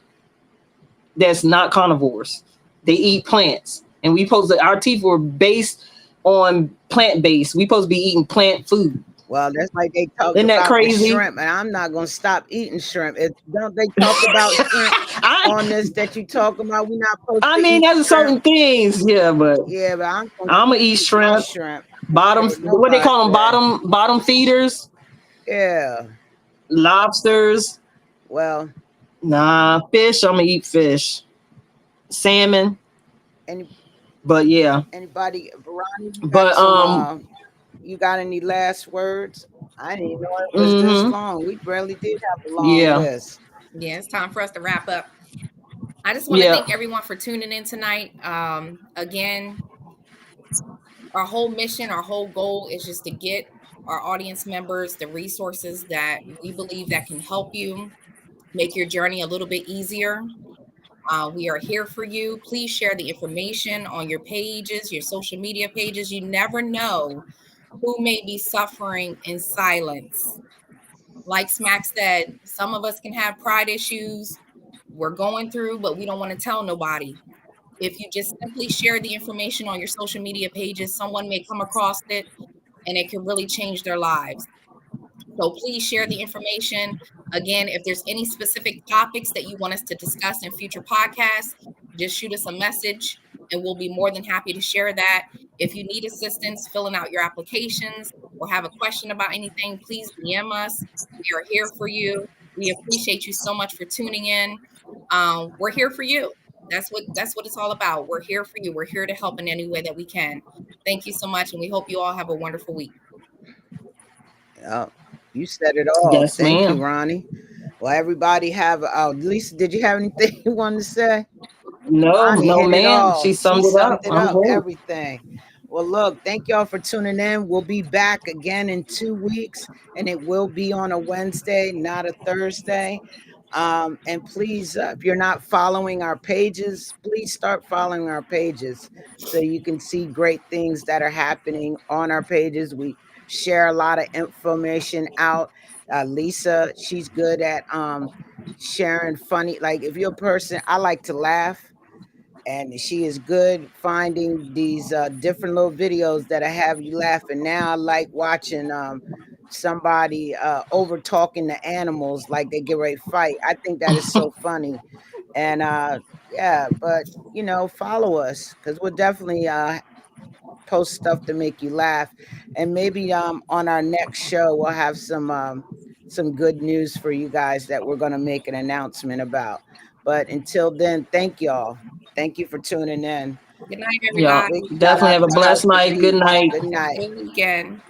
That's not carnivores. They eat plants, and our teeth were based on plant based. We supposed to be eating plant food. Well, that's like they talked Isn't that about the crazy? shrimp, and I'm not gonna stop eating shrimp. Don't they talk about shrimp I on this that you talk about? We're not supposed I to mean, eat there's shrimp. certain things, yeah, but Yeah, but I'm gonna I'm gonna keep eat eating my shrimp. shrimp. Bottom, Ain't what they nobody call them, way. bottom feeders, Yeah. lobsters. Well, Nah, fish. I'm gonna eat fish, salmon. any But yeah, anybody, Veronica, but you got any last words? I didn't even know it was this mm-hmm, long. We barely did have a long yeah, list. Yeah, it's time for us to wrap up. I just want to yeah. thank everyone for tuning in tonight. Again, our whole mission, our whole goal is just to get our audience members the resources that we believe that can help you make your journey a little bit easier. We are here for you. Please share the information on your pages, your social media pages. You never know who may be suffering in silence. Like Smack said, some of us can have pride issues we're going through, but we don't want to tell nobody. If you just simply share the information on your social media pages, someone may come across it and it can really change their lives. So please share the information. Again, if there's any specific topics that you want us to discuss in future podcasts, just shoot us a message and we'll be more than happy to share that. If you need assistance filling out your applications or have a question about anything, please DM us. We are here for you. We appreciate you so much for tuning in. We're here for you. That's what it's all about. We're here for you. We're here to help in any way that we can. Thank you so much, and we hope you all have a wonderful week. Oh, you said it all. Yes, Thank you, ma'am. Ronnie. Well, everybody have. Lisa, did you have anything you wanted to say? No, Ronnie no, hit it ma'am. all. She She summed it summed up. it I'm up. good. Everything. Well, look, thank y'all for tuning in. We'll be back again in 2 weeks, and it will be on a Wednesday, not a Thursday. And please, if you're not following our pages, please start following our pages so you can see great things that are happening on our pages. We share a lot of information out. Lisa, she's good at sharing funny. Like if you're a person, I like to laugh. and she is good finding these different little videos that have you laughing. Now I like watching somebody over talking the animals like they get ready to fight. I think that is so funny. And yeah, but you know, follow us because we'll definitely post stuff to make you laugh. And maybe on our next show we'll have some good news for you guys that we're going to make an announcement about. But until then, thank y'all. Thank you for tuning in. Good night, Yeah, everybody. Big shout definitely out have a to blessed Healthy night. Good Beats. night. Good Have a night. good weekend.